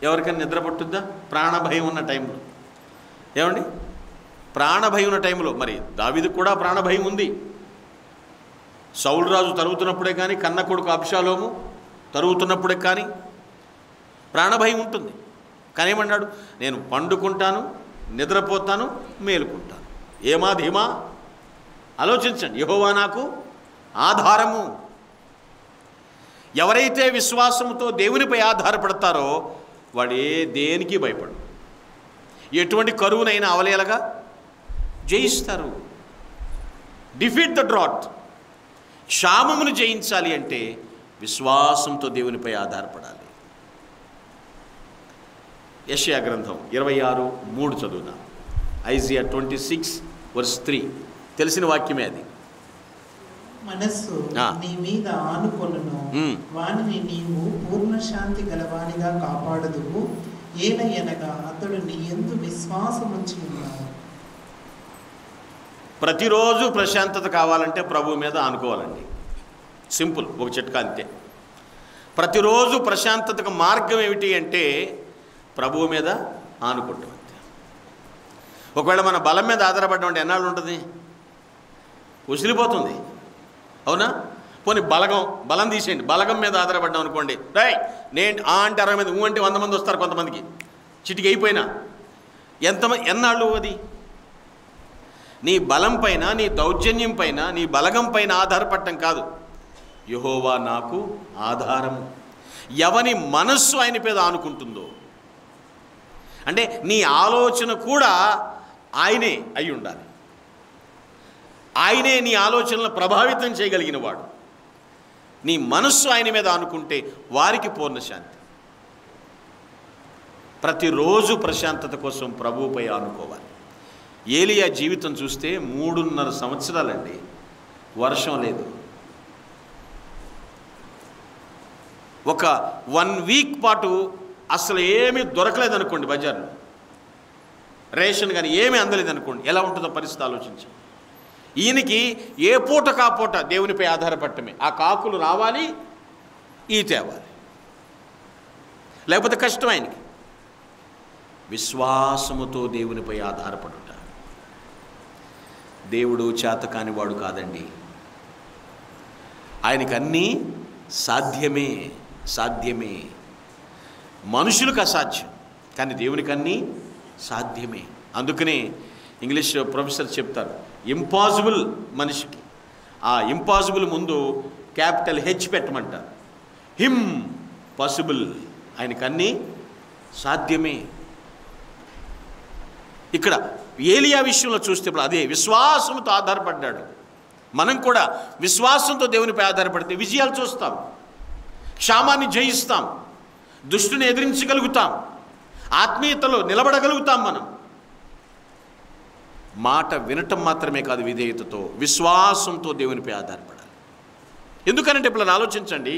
ఎవరికైనా నిద్ర పట్టుద్దా? ప్రాణభయం ఉన్న టైంలో. ఏమండి, ప్రాణభయం ఉన్న టైంలో మరి దావీదుకు కూడా ప్రాణభయం ఉంది. సౌలు రాజు తరుగుతున్నప్పుడే కానీ, కన్న కొడుకు అబ్షాలోము తరుగుతున్నప్పుడే కానీ ప్రాణభయం ఉంటుంది. కానీ ఏమన్నాడు? నేను పండుకుంటాను, నిద్రపోతాను, మేలుకుంటాను. ఏమా ధీమా? ఆలోచించండి. యెహోవా నాకు ఆధారము. ఎవరైతే విశ్వాసంతో దేవునిపై ఆధారపడతారో వాడు దేనికి భయపడు. ఎటువంటి కరువునైనా అవలేలగా జయిస్తారు. Defeat the drought. క్షామమును జయించాలి అంటే విశ్వాసంతో దేవునిపై ఆధారపడాలి. యెషయా గ్రంథం 26:3 చదువుదాం. ఐజియా 26:3 తెలిసిన వాక్యమే అది. మనస్సు నీ మీద ఆనుకొనును, వానిని నీవు పూర్ణ శాంతి గలవానిగా కాపాడదువు, ఏలయనగా అతడు నీ యందు విశ్వాసముంచి ఉన్నాడు. ప్రతిరోజు ప్రశాంతత కావాలంటే ప్రభువు మీద ఆనుకోవాలండి. సింపుల్, ఒక చిట్కా అంతే. ప్రతిరోజు ప్రశాంతతకు మార్గం ఏమిటి అంటే ప్రభువు మీద ఆనుకుంటాం అంతే. ఒకవేళ మన బలం మీద ఆధారపడ్డం ఎన్నాళ్ళు ఉంటుంది? ఉసిరిపోతుంది, అవునా? పోనీ బలం తీసేయండి. బలగం మీద ఆధారపడ్డాం అనుకోండి, నేను అంటే 60 మంది, అంటే 100 మంది వస్తారు. కొంతమందికి చిటికి అయిపోయినా ఎన్నాళ్ళు? అది నీ బలం పైన, నీ దౌర్జన్యం పైన, నీ బలగం పైన ఆధారపడటం కాదు. యెహోవా నాకు ఆధారము. ఎవని మనస్సు ఆయన మీద ఆనుకుంటుందో, అంటే నీ ఆలోచన కూడా ఆయనే అయి ఉండాలి. ఆయనే నీ ఆలోచనలను ప్రభావితం చేయగలిగిన వాడు. నీ మనస్సు ఆయన మీద ఆనుకుంటే వారికి పూర్ణ శాంతి. ప్రతిరోజు ప్రశాంతత కోసం ప్రభువుపై ఆనుకోవాలి. ఏలియా జీవితం చూస్తే 3.5 సంవత్సరాలండి, వర్షం లేదు. ఒక 1 వీక్ పాటు అసలు ఏమీ దొరకలేదనుకోండి బజార్లో. రేషన్ కానీ ఏమీ అందలేదు అనుకోండి, ఎలా ఉంటుందో పరిస్థితి ఆలోచించి. ఈయనకి ఏ పూట కాపూట దేవునిపై ఆధారపడటమే. ఆ కాకులు రావాలి, ఈ తేవాలి, లేకపోతే కష్టం ఆయనకి. విశ్వాసముతో దేవునిపై ఆధారపడుట. దేవుడు చేతకానివాడు కాదండి. ఆయనకి అన్నీ సాధ్యమే, సాధ్యమే. మనుషులకు అసాధ్యం, కానీ దేవునికి అన్నీ సాధ్యమే. అందుకనే ఇంగ్లీష్ ప్రొఫెసర్ చెప్తారు, ఇంపాసిబుల్ మనిషికి ఆ ఇంపాసిబుల్ ముందు క్యాపిటల్ హెచ్ పెట్టమంటారు. హిమ్ పాసిబుల్, ఆయనకు అన్నీ సాధ్యమే. ఇక్కడ ఏలియా విషయంలో చూస్తే అదే విశ్వాసంతో ఆధారపడ్డాడు. మనం కూడా విశ్వాసంతో దేవునిపై ఆధారపడితే విజయాలు చూస్తాం, క్షామాన్ని జయిస్తాం, దుష్టుని ఎదిరించగలుగుతాం, ఆత్మీయతలో నిలబడగలుగుతాం. మనం మాట వినటం మాత్రమే కాదు, విధేయతతో విశ్వాసంతో దేవునిపై ఆధారపడాలి. ఎందుకనంటే ఇప్పుడు ఆలోచించండి,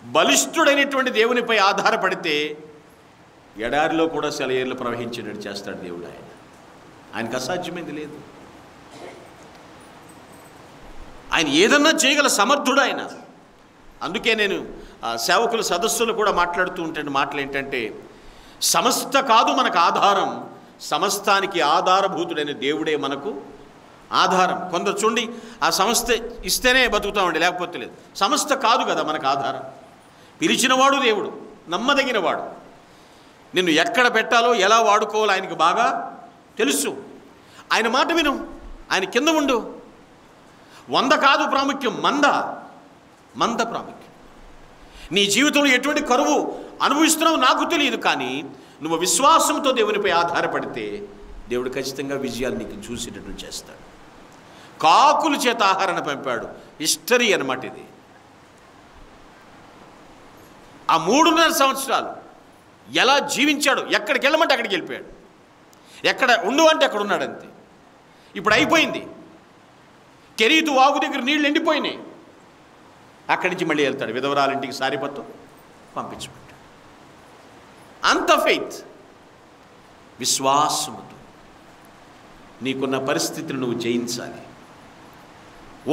బలిష్ఠుడైనటువంటి దేవునిపై ఆధారపడితే ఎడారిలో కూడా సెలయేర్లు ప్రవహించినట్టు చేస్తాడు దేవుడు. ఆయనకు అసాధ్యమైంది లేదు. ఆయన ఏదన్నా చేయగల సమర్థుడు ఆయన. అందుకే నేను సేవకుల సదస్సులు కూడా మాట్లాడుతూ ఉంటాను. మాటలు ఏంటంటే, సమస్త కాదు మనకు ఆధారం, సమస్తానికి ఆధారభూతుడైన దేవుడే మనకు ఆధారం. కొందరు చూడండి, ఆ సమస్త ఇస్తేనే బతుకుతామండి, లేకపోతే లేదు. సమస్త కాదు కదా మనకు ఆధారం. పిలిచినవాడు దేవుడు, నమ్మదగినవాడు. నిన్ను ఎక్కడ పెట్టాలో ఎలా వాడుకోవాలో ఆయనకు బాగా తెలుసు. ఆయన మాట విను, ఆయన కింద ఉండు. 100 కాదు ప్రాముఖ్యం, మంద ప్రాముఖ్యం. నీ జీవితంలో ఎటువంటి కరువు అనుభవిస్తున్నావు నాకు తెలియదు, కానీ నువ్వు విశ్వాసంతో దేవునిపై ఆధారపడితే దేవుడు ఖచ్చితంగా విజయాలు నీకు చూసేటట్టు చేస్తాడు. కాకుల చేత ఆహారాన్ని పంపాడు. హిస్టరీ అన్నమాట ఇది. ఆ 3.5 సంవత్సరాలు ఎలా జీవించాడు, ఎక్కడికి వెళ్ళమంటే అక్కడికి వెళ్ళిపోయాడు, ఎక్కడ ఉండు అంటే అక్కడ ఉన్నాడు, అంతే. ఇప్పుడు అయిపోయింది. కెరీతు వాగు దగ్గర నీళ్ళు ఎండిపోయినాయి, అక్కడి నుంచి మళ్ళీ వెళ్తాడు. విధవరాలింటికి సారిపత్తు పంపించబడ్డాడు. అంత ఫెయిత్, విశ్వాసముతో నీకున్న పరిస్థితిని నువ్వు జయించాలి.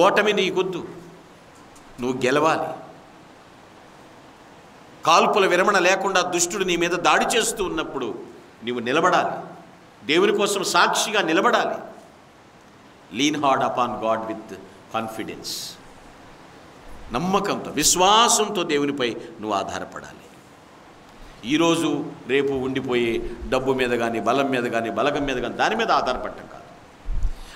ఓటమి నీకొద్దు, నువ్వు గెలవాలి. కాల్పుల విరమణ లేకుండా దుష్టుడు నీ మీద దాడి చేస్తూ ఉన్నప్పుడు నీవు నిలబడాలి, దేవుని కోసం సాక్షిగా నిలబడాలి. Lean hard upon God with confidence. నమ్మకంతో, విశ్వాసంతో దేవునిపై నువ్వు ఆధారపడాలి. ఈరోజు రేపు ఉండిపోయే డబ్బు మీద కానీ, బలం మీద కానీ, బలగం మీద కానీ, దాని మీద ఆధారపడటం కాదు.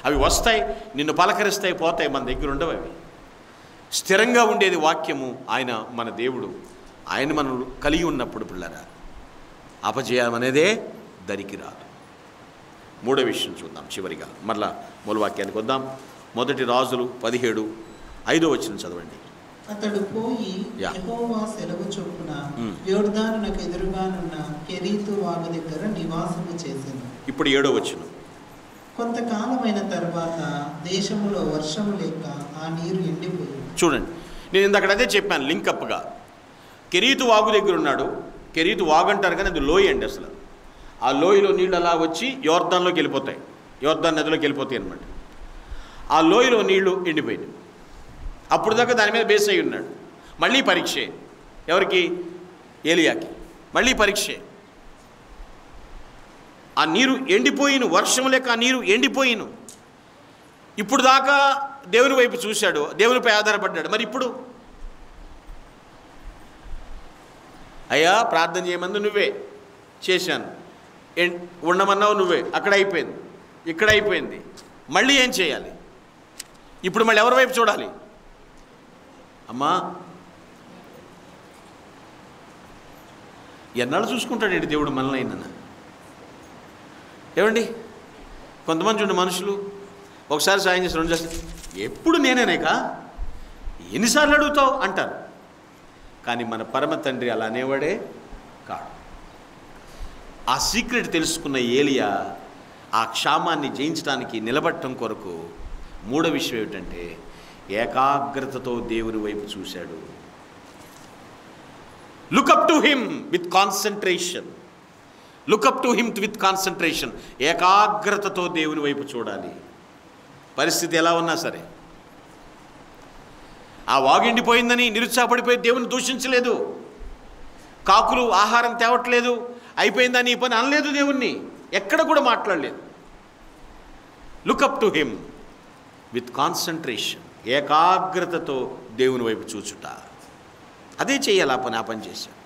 అవి వస్తాయి, నిన్ను పలకరిస్తాయి, పోతాయి. మన దగ్గర ఉండవు అవి. స్థిరంగా ఉండేది వాక్యము. ఆయన మన దేవుడు. ఆయన మనం కలిగి ఉన్నప్పుడు పిల్లరా అపజయం అనేదే దరికి రాదు. 3వ విషయం చూద్దాం చివరిగా. మరలా మూల వాక్యానికి వద్దాం. 1 రాజులు 17:5 వచనం చదవండి. అతడు పోయి యెహోవా సెలవు చొప్పున యొర్దానునకు ఎదురుగానున్న కెరీతు వాగు దగ్గర నివాసము చేసెను. ఇప్పుడు 7వ వచనం. కొంతకాలమైన తర్వాత దేశములో వర్షము లేక ఆ నీరు ఎండిపోయింది. చూడండి, నేను ఇందాక అదే చెప్పాను లింకప్గా. కెరీతు వాగు దగ్గర ఉన్నాడు. కెరీతు వాగు అంటారు కానీ అది లోయ అండి. అసలు ఆ లోయలో నీళ్ళు అలా వచ్చి యోర్దాన్లోకి వెళ్ళిపోతాయి, యోర్దాన్ నదిలోకి వెళ్ళిపోతాయి అన్నమాట. ఆ లోయలో నీళ్లు ఎండిపోయింది. అప్పుడు దాకా దాని మీద బేస్ అయి ఉన్నాడు. మళ్ళీ పరీక్షే. ఎవరికి? ఏలియాకి. మళ్ళీ పరీక్షే. ఆ నీరు ఎండిపోయిను, వర్షం లేక ఆ నీరు ఎండిపోయిను. ఇప్పుడు దాకా దేవుని వైపు చూశాడు, దేవునిపై ఆధారపడ్డాడు. మరి ఇప్పుడు అయ్యా ప్రార్థన చేయమంది నువ్వే, చేశాను. ఉండమన్నావు నువ్వే, అక్కడ అయిపోయింది, ఇక్కడ అయిపోయింది. మళ్ళీ ఏం చేయాలి? ఇప్పుడు మళ్ళీ ఎవరి వైపు చూడాలి? అమ్మా ఎన్నాళ్ళు చూసుకుంటాడండి దేవుడు మనల్ని అయినా? ఏమండి, కొంతమంది చూడండి మనుషులు ఒకసారి సాయం చేసి 2 చేస్తే ఎప్పుడు నేనేనేకా, ఎన్నిసార్లు అడుగుతావు అంటారు. కానీ మన పరమ తండ్రి అలా అనేవాడే కాడు. ఆ సీక్రెట్ తెలుసుకున్న ఏలియా ఆ క్షామాన్ని జయించడానికి నిలబడటం కొరకు 3వ విషయం ఏమిటంటే ఏకాగ్రతతో దేవుని వైపు చూశాడు. Look up to him with concentration. Look up to him with concentration. ఏకాగ్రతతో దేవుని వైపు చూడాలి. పరిస్థితి ఎలా ఉన్నా సరే. ఆ వాగిండిపోయిందని నిరుత్సాహపడిపోయి దేవుని దూషించలేదు. కాకులు ఆహారం తేవట్లేదు, అయిపోయిందని ఈ పని అనలేదు దేవుణ్ణి. ఎక్కడ కూడా మాట్లాడలేదు. Look up to him with concentration. ఏకాగ్రతతో దేవుని వైపు చూచుట. అదే చేయాలి. ఆ పని చేశాడు.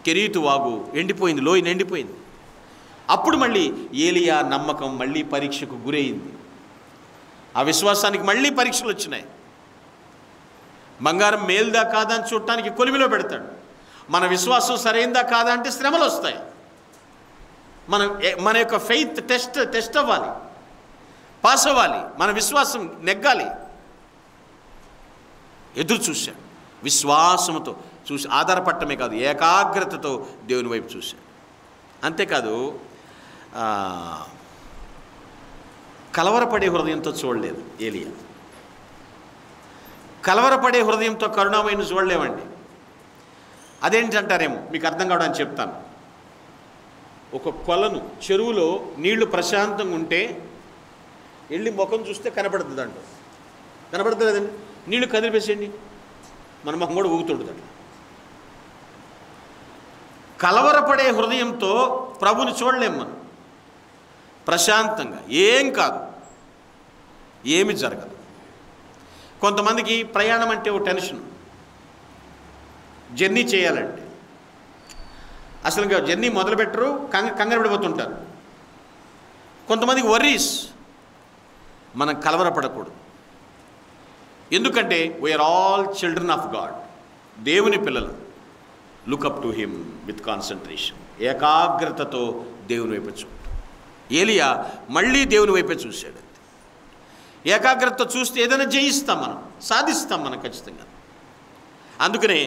కెరీతు వాగు ఎండిపోయింది, లోయ ఎండిపోయింది. అప్పుడు మళ్ళీ ఏలియా నమ్మకం మళ్ళీ పరీక్షకు గురైంది. ఆ విశ్వాసానికి మళ్ళీ పరీక్షలు వచ్చినాయి. బంగారం మేలుదా కాదా అని చూడటానికి కొలిమిలో పెడతాడు. మన విశ్వాసం సరైందా కాదా అంటే శ్రమలు వస్తాయి. మన యొక్క ఫెయిత్ టెస్ట్ అవ్వాలి, పాస్ అవ్వాలి, మన విశ్వాసం నెగ్గాలి. ఎదురు చూశాడు. విశ్వాసంతో చూసి ఆధారపడటమే కాదు, ఏకాగ్రతతో దేవుని వైపు చూశాడు. అంతేకాదు, కలవరపడే హృదయంతో చూడలేదు ఏలియా. కలవరపడే హృదయంతో కరుణామయిని చూడలేమండి. అదేంటంటారేమో, మీకు అర్థం కావడానికి చెప్తాను. ఒక కొలను, చెరువులో నీళ్లు ప్రశాంతంగా ఉంటే వెళ్ళి ముఖం చూస్తే కనపడుతుంది. అంటూ కనపడుతుంది కదండి. నీళ్లు కదిలిపేసేయండి, మన ముఖం కూడా ఊగుతుంటుంది. కలవరపడే హృదయంతో ప్రభుని చూడలేము మనం. ప్రశాంతంగా ఏం కాదు, ఏమి జరగదు. కొంతమందికి ప్రయాణం అంటే ఓ టెన్షన్. జర్నీ చేయాలంటే అసలు జర్నీ మొదలుపెట్టరు, కంగారు పడిపోతుంటారు. కొంతమందికి వర్రీస్. మనం కలవరపడకూడదు. ఎందుకంటే we are all children of God, దేవుని పిల్లలు. Look up to him with concentration. ఏకాగ్రతతో దేవుని వైపు చూడు. ఏలియా మళ్ళీ దేవుని వైపే చూశాడు. ఏకాగ్రతతో చూస్తే ఏదైనా జయిస్తాం, మనం సాధిస్తాం, మనం ఖచ్చితంగా. అందుకనే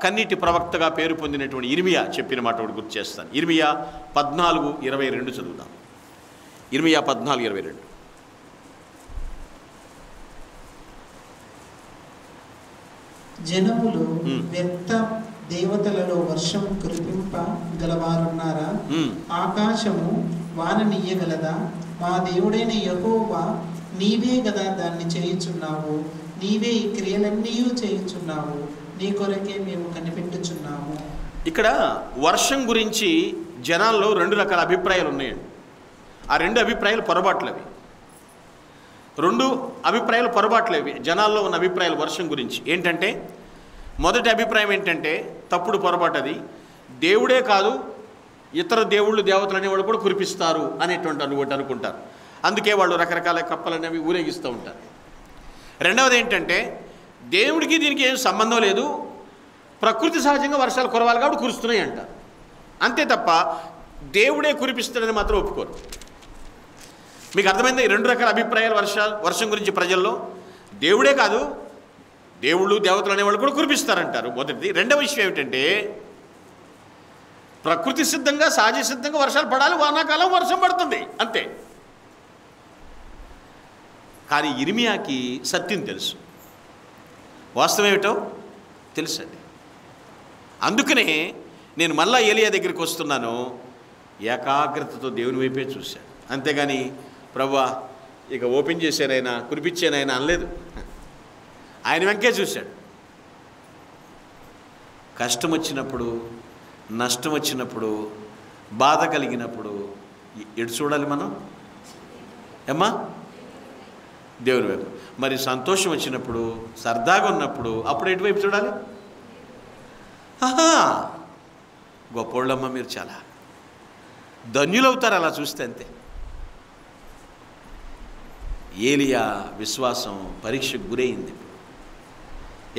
కన్నీటి ప్రవక్తగా పేరు పొందినటువంటి ఇర్మియా చెప్పిన మాట ఒకటి గుర్తు చేస్తాను. ఇర్మియా 14:22 చదువుదాం. ఇర్మియా 14:22. జనములు వ్యర్థ దేవతలలో వర్షం కురిపింప గలవారున్నారా? ఆకాశము వాననీయగలదా? మా దేవుడైన యెహోవా, నీవే గదా దాన్ని చేయుచున్నావు. నీవే ఈ క్రియలన్నీ చేయుచున్నావు. నీ కొరకే మేము కనిపెట్టుచున్నాము. ఇక్కడ వర్షం గురించి జనాల్లో 2 రకాల అభిప్రాయాలు ఉన్నాయండి. ఆ 2 అభిప్రాయాలు పొరపాట్లవి. 2 అభిప్రాయాలు పొరపాట్లవి జనాల్లో ఉన్న అభిప్రాయాలు వర్షం గురించి. ఏంటంటే, మొదటి అభిప్రాయం ఏంటంటే, తప్పుడు పొరపాటు అది. దేవుడే కాదు, ఇతర దేవుళ్ళు దేవతలు అనేవాళ్ళు కూడా కురిపిస్తారు అనేటువంటి అనుకుంటారు. అందుకే వాళ్ళు రకరకాల కప్పలనేవి ఊరేగిస్తూ ఉంటారు. రెండవది ఏంటంటే, దేవుడికి దీనికి ఏం సంబంధం లేదు, ప్రకృతి సహజంగా వర్షాలు కురవాలి కాబట్టి కురుస్తున్నాయి అంటారు. అంతే తప్ప దేవుడే కురిపిస్తాడని మాత్రం ఒప్పుకోరు. మీకు అర్థమైందా? ఈ 2 రకాల అభిప్రాయాలు వర్షం గురించి ప్రజల్లో. దేవుడే కాదు, దేవుళ్ళు దేవతలు అనేవాళ్ళు కూడా కురిపిస్తారంటారు మొదటిది. రెండవ విషయం ఏమిటంటే, ప్రకృతి సిద్ధంగా సహజ సిద్ధంగా వర్షాలు పడాలి, వానాకాలం వర్షం పడుతుంది, అంతే. కానీ ఇర్మియాకి సత్యం తెలుసు, వాస్తవం ఏమిటో తెలుసండి. అందుకనే నేను మళ్ళా ఏలియా దగ్గరికి వస్తున్నాను. ఏకాగ్రతతో దేవుని వైపే చూశాను. అంతేగాని ప్రభువా ఇక ఓపెన్ చేశానైనా కురిపించానైనా అనలేదు. ఆయన వెంకే చూశాడు. కష్టం వచ్చినప్పుడు, నష్టం వచ్చినప్పుడు, బాధ కలిగినప్పుడు ఎటు చూడాలి మనం? ఏమ్మా? దేవుని వైపు. మరి సంతోషం వచ్చినప్పుడు, సరదాగా ఉన్నప్పుడు అప్పుడు ఎటువైపు చూడాలి? గొప్పోళ్ళమ్మ మీరు, చాలా ధన్యులవుతారు అలా చూస్తే, అంతే. ఏలియా విశ్వాసం పరీక్షకు గురైంది.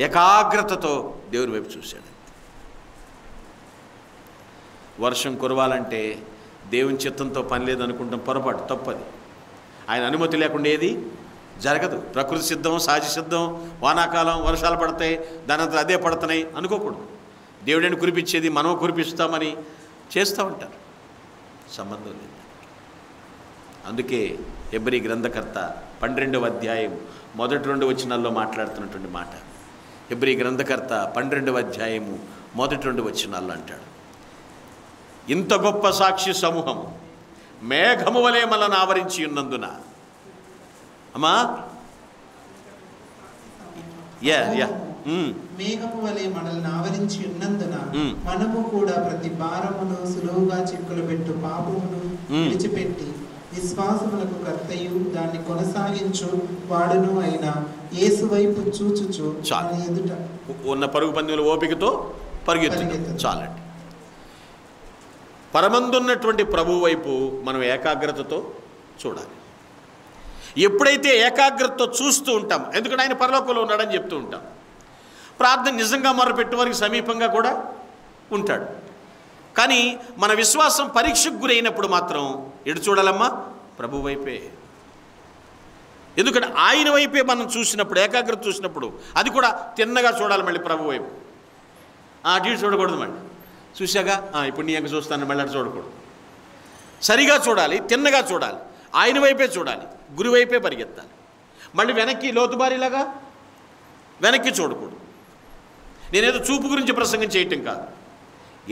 ఏకాగ్రతతో దేవుని వైపు చూశాడు. వర్షం కురవాలంటే దేవుని చిత్తంతో పని లేదనుకుంటాం, పొరపాటు, తప్పది. ఆయన అనుమతి లేకుండా ఏది జరగదు. ప్రకృతి సిద్ధం, సహజ సిద్ధం, వానాకాలం వర్షాలు పడతాయి, దానంతా అదే పడుతున్నాయి అనుకోకూడదు. దేవుడిని కురిపించేది మనం కురిపిస్తామని చేస్తూ ఉంటారు, సంబంధం లేదు. అందుకే హెబ్రీ గ్రంథకర్త 12వ అధ్యాయం మొదటి 2 వచనాల్లో మాట్లాడుతున్నటువంటి మాట. హెబ్రీ గ్రంథకర్త 12వ అధ్యాయము మొదటి 2 వచనాల్లో అంటాడు, ఇంత గొప్ప సాక్షి సమూహము మేఘము వలె మనల్ని ఆవరించి ఉన్నందున అమ్మా మేఘము వలె మనల్ని ఆవరించి ఉన్నందున మనము కూడా ప్రతి భారమును సులువుగా చిక్కులు పెట్టు పాపమును విడిచిపెట్టి విశ్వాసములకు కర్తయు దాన్ని కొనసాగించు వాడును అయిన యేసు వైపు చూచుచు ఎదుట ఉన్న పరుగు పందెముల ఓపికతో పరిగెత్తు. చాలండి. పరమందున్నటువంటి ప్రభు వైపు మనం ఏకాగ్రతతో చూడాలి. ఎప్పుడైతే ఏకాగ్రతతో చూస్తూ ఉంటాం, ఎందుకంటే ఆయన పరలోకంలో ఉన్నాడని చెప్తూ ఉంటాం, ప్రార్థన నిజంగా మొరపెట్టే వారికి సమీపంగా కూడా ఉంటాడు. కానీ మన విశ్వాసం పరీక్షకు గురైనప్పుడు మాత్రం ఎటు చూడాలమ్మా? ప్రభు వైపే. ఎందుకంటే ఆయన వైపే మనం చూసినప్పుడు, ఏకాగ్రత చూసినప్పుడు అది కూడా తిన్నగా చూడాలి. మళ్ళీ ప్రభు వైపు అటు చూడకూడదు. మళ్ళీ చూశాగా ఇప్పుడు నీ అంక చూస్తాను మళ్ళీ అటు చూడకూడదు. సరిగా చూడాలి, తిన్నగా చూడాలి, ఆయన వైపే చూడాలి, గురి వైపే పరిగెత్తాలి. మళ్ళీ వెనక్కి లోతుబారిలాగా వెనక్కి చూడకూడదు. నేనేదో చూపు గురించి ప్రసంగం చేయటం కాదు,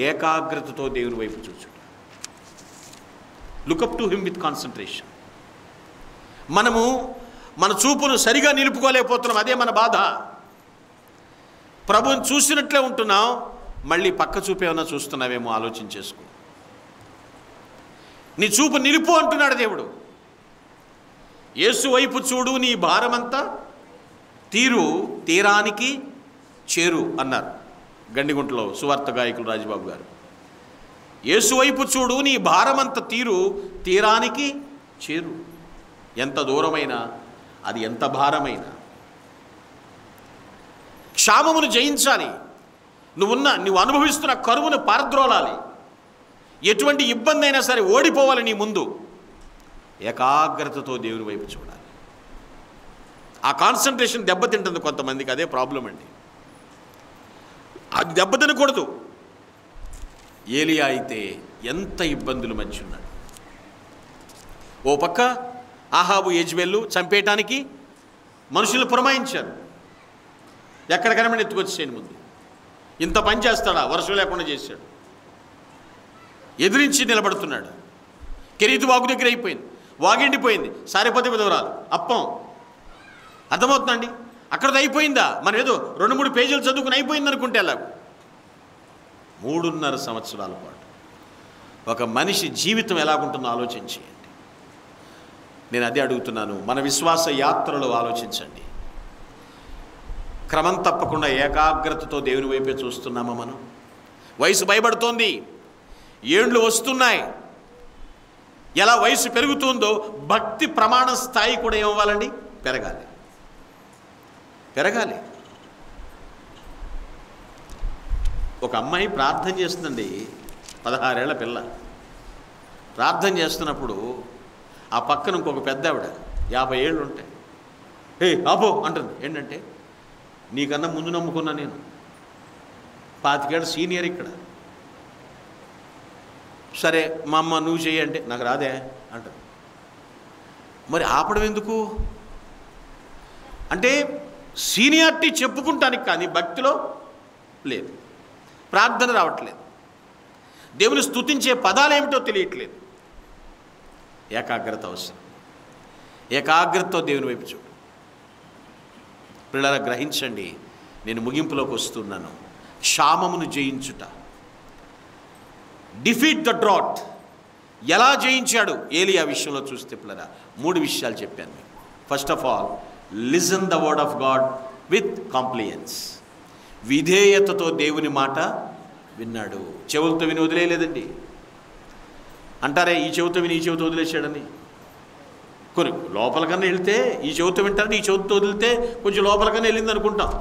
ఏకాగ్రతతో దేవుని వైపు చూచుట. Lookup to him with concentration. మనము మన చూపును సరిగా నిలుపుకోలేకపోతున్నాం, అదే మన బాధ. ప్రభువుని చూసినట్లే ఉంటున్నాం, మళ్ళీ పక్క చూపు ఏమన్నా చూస్తున్నావేమో ఆలోచించేసుకో. నీ చూపు నిలుపు అంటున్నాడు దేవుడు. యేసు వైపు చూడు, నీ భారమంతా తీరానికి చేరు అన్నారు గండిగుంటలో సువార్త గాయకులు రాజబాబు గారు. యేసు వైపు చూడు, నీ భారమంత తీరానికి చేరు. ఎంత దూరమైనా, అది ఎంత భారమైనా. క్షామమును జయించాలి. నువ్వు అనుభవిస్తున్న కరువును పారద్రోలాలి. ఎటువంటి ఇబ్బంది అయినా సరే ఓడిపోవాలి నీ ముందు. ఏకాగ్రతతో దేవుని వైపు చూడాలి. ఆ కాన్సన్ట్రేషన్ దెబ్బతింటుంది కొంతమందికి, అదే ప్రాబ్లం అండి. అది దెబ్బతినకూడదు. ఏలియా అయితే ఎంత ఇబ్బందుల మధ్య ఉన్నాడు. ఓ పక్క ఆహాబు యెజెబెలు చంపేయటానికి మనుషులు పురమాయించారు. ఎక్కడ కనబడి ఎత్తుకొచ్చేయండి ముందు. ఇంత పని చేస్తాడా? వర్షం లేకుండా చేశాడు. ఎదిరించి నిలబడుతున్నాడు. కెరీతు వాగు దగ్గర అయిపోయింది, వాగిండిపోయింది. సారెపతి విధవరాలు అప్పం. అర్థమవుతుందండి? అక్కడది అయిపోయిందా? మనం ఏదో 2-3 పేజీలు చదువుకుని అయిపోయింది అనుకుంటే ఎలాగో. 3.5 సంవత్సరాల పాటు ఒక మనిషి జీవితం ఎలాగుంటుందో ఆలోచించేయండి. నేను అదే అడుగుతున్నాను, మన విశ్వాస యాత్రలో ఆలోచించండి. క్రమం తప్పకుండా ఏకాగ్రతతో దేవుని వైపే చూస్తున్నామా మనం? వయసు భయపడుతోంది, ఏండ్లు వస్తున్నాయి. ఎలా వయసు పెరుగుతుందో భక్తి ప్రమాణ స్థాయి కూడా ఏమవ్వాలండి? పెరగాలి. ఒక అమ్మాయి ప్రార్థన చేస్తుందండి, 16 ఏళ్ల పిల్ల. ప్రార్థన చేస్తున్నప్పుడు ఆ పక్కన ఇంకొక పెద్ద ఆవిడ 50 ఏళ్ళు ఉంటాయి. ఆపో అంటుంది. ఏంటంటే, నీకన్నా ముందు నమ్ముకున్నా నేను, 25 ఏళ్ళ సీనియర్ ఇక్కడ. సరే మా అమ్మ నువ్వు చెయ్యంటే నాకు రాదే అంటుంది. మరి ఆపడం ఎందుకు అంటే సీనియారిటీ చెప్పుకుంటానికి, కానీ భక్తిలో లేదు, ప్రార్థన రావట్లేదు, దేవుని స్తుతించే పదాలు ఏమిటో తెలియట్లేదు. ఏకాగ్రత అవసరం. ఏకాగ్రతతో దేవుని వైపు చూడు. పిల్లల గ్రహించండి, నేను ముగింపులోకి వస్తున్నాను. క్షామమును జయించుట, డిఫీట్ ద డ్రాట్. ఎలా జయించాడు ఏలియా విషయంలో చూస్తే పిల్లరా 3 విషయాలు చెప్పాను మీకు. First of all, listen the word of God with compliance. విధేయతతో దేవుని మాట విన్నాడు. చెవులతో విని వదిలేయలేదండి. అంటారే ఈ చెవితో విని ఈ చెవితో వదిలేసాడని. కొన్ని లోపలికన్నా వెళ్తే ఈ చెవితో వింటారని, ఈ చెవితో వదిలితే కొంచెం లోపలికన్నా వెళ్ళింది అనుకుంటాం.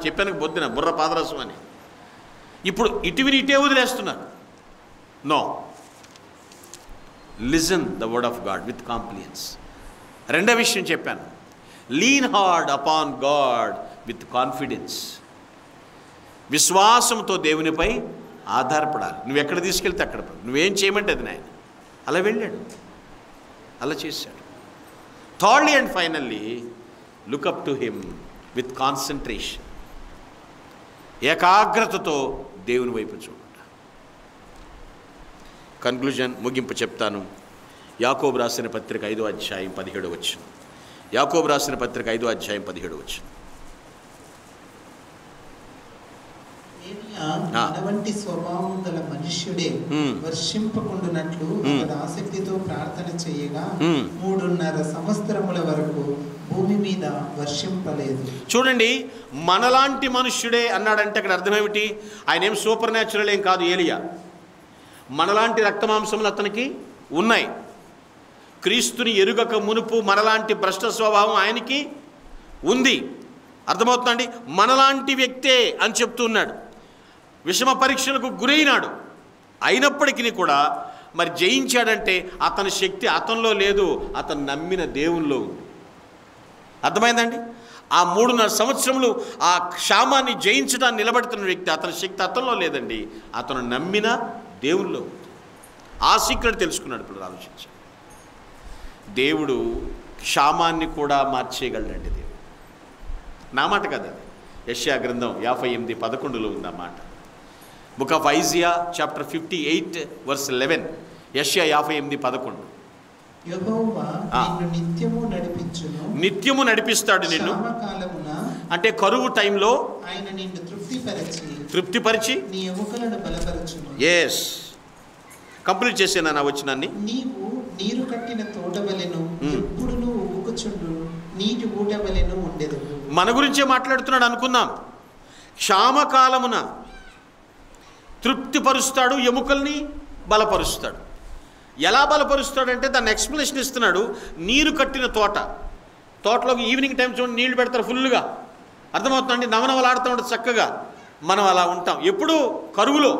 చెప్పాను పొద్దున బుర్ర పాదరసం అని. ఇప్పుడు ఇటు విని ఇటే వదిలేస్తున్నారు. No, listen the word of God with compliance. రెండో విషయం చెప్పాను, lean hard upon God with confidence. విశ్వాసంతో దేవునిపై ఆధారపడాలి. నువ్వు ఎక్కడ తీసుకెళ్తే అక్కడ, నువ్వేం చేయమంటే అది నాయన. అలా వెళ్ళాడు, అలా చేశాడు. Thirdly and finally, lookup to him with concentration. ఏకాగ్రతతో దేవుని వైపు చూడ. కన్క్లూజన్, ముగింపు చెప్తాను. యాకోబు రాసిన పత్రిక 5వ అధ్యాయం 17వ వచనం. యాకోబు రాసిన పత్రిక 5వ అధ్యాయం 17వ వచనం. అటువంటి స్వభావం గల మనుష్యుడే వర్షింపకుండునట్లు అతడు ఆసక్తితో ప్రార్థన చేయగా 3.5 సంవత్సరముల వరకు భూమి మీద వర్షింపలేదు. చూడండి, మనలాంటి మనుష్యుడే అన్నాడంటే అక్కడ అర్థం ఏమిటి? ఆయన ఏం సూపర్ న్యాచురల్ ఏం కాదు ఏలియా. మనలాంటి రక్తమాంసములు అతనికి ఉన్నాయి. క్రీస్తుని ఎరుగక మునుపు మనలాంటి భ్రష్ట స్వభావం ఆయనకి ఉంది. అర్థమవుతుందండి? మనలాంటి వ్యక్తే అని చెప్తున్నాడు. విషమ పరీక్షలకు గురైనాడు, అయినప్పటికీ కూడా మరి జయించాడంటే అతని శక్తి అతనిలో లేదు, అతను నమ్మిన దేవునిలో ఉంది. అర్థమైందండి? ఆ 3.5 సంవత్సరములు ఆ క్షామాన్ని జయించడానికి నిలబడుతున్న వ్యక్తి, అతని శక్తి అతనిలో లేదండి, అతను నమ్మిన దేవునిలో ఉంది. ఆ సీక్రెట్ తెలుసుకున్నాడు. ఇప్పుడు ఆలోచించాడు, దేవుడు క్షామాన్ని కూడా మార్చేయగలడండి. దేవుడు నా మాట కదా, యెషయా గ్రంథం 58:11 ఉంది ఆ మాట. Book of Isaiah chapter 58 verse 11. యెషయా 58:11. యెహోవా నిన్ను నిత్యము నడిపించును, నిత్యము నడిపిస్తాడు నిన్ను. అంటే కరువు టైంలో ఆయన నిన్ను తృప్తిపరిచి నీ ఎముకలను బలపరచును. ఎస్, కంప్లీట్ చేసాను నా వచనాన్ని. నీవు నీరు కట్టిన తోటవలెను, ఎప్పుడును ఉబుకుచుండు నీటి ఊటవలెను ఉండెదు. మన గురించే మాట్లాడుతున్నాడు అనుకుందాం. క్షామకాలమున తృప్తిపరుస్తాడు, ఎముకల్ని బలపరుస్తాడు. ఎలా బలపరుస్తాడంటే దాన్ని ఎక్స్ప్లెనేషన్ ఇస్తున్నాడు. నీరు కట్టిన తోటలోకి ఈవినింగ్ టైం చూడండి, నీళ్లు పెడతారు ఫుల్గా. అర్థమవుతుందండి? నవనవలాడుతూ ఉంటుంది చక్కగా. మనం అలా ఉంటాం ఎప్పుడు కరువులో.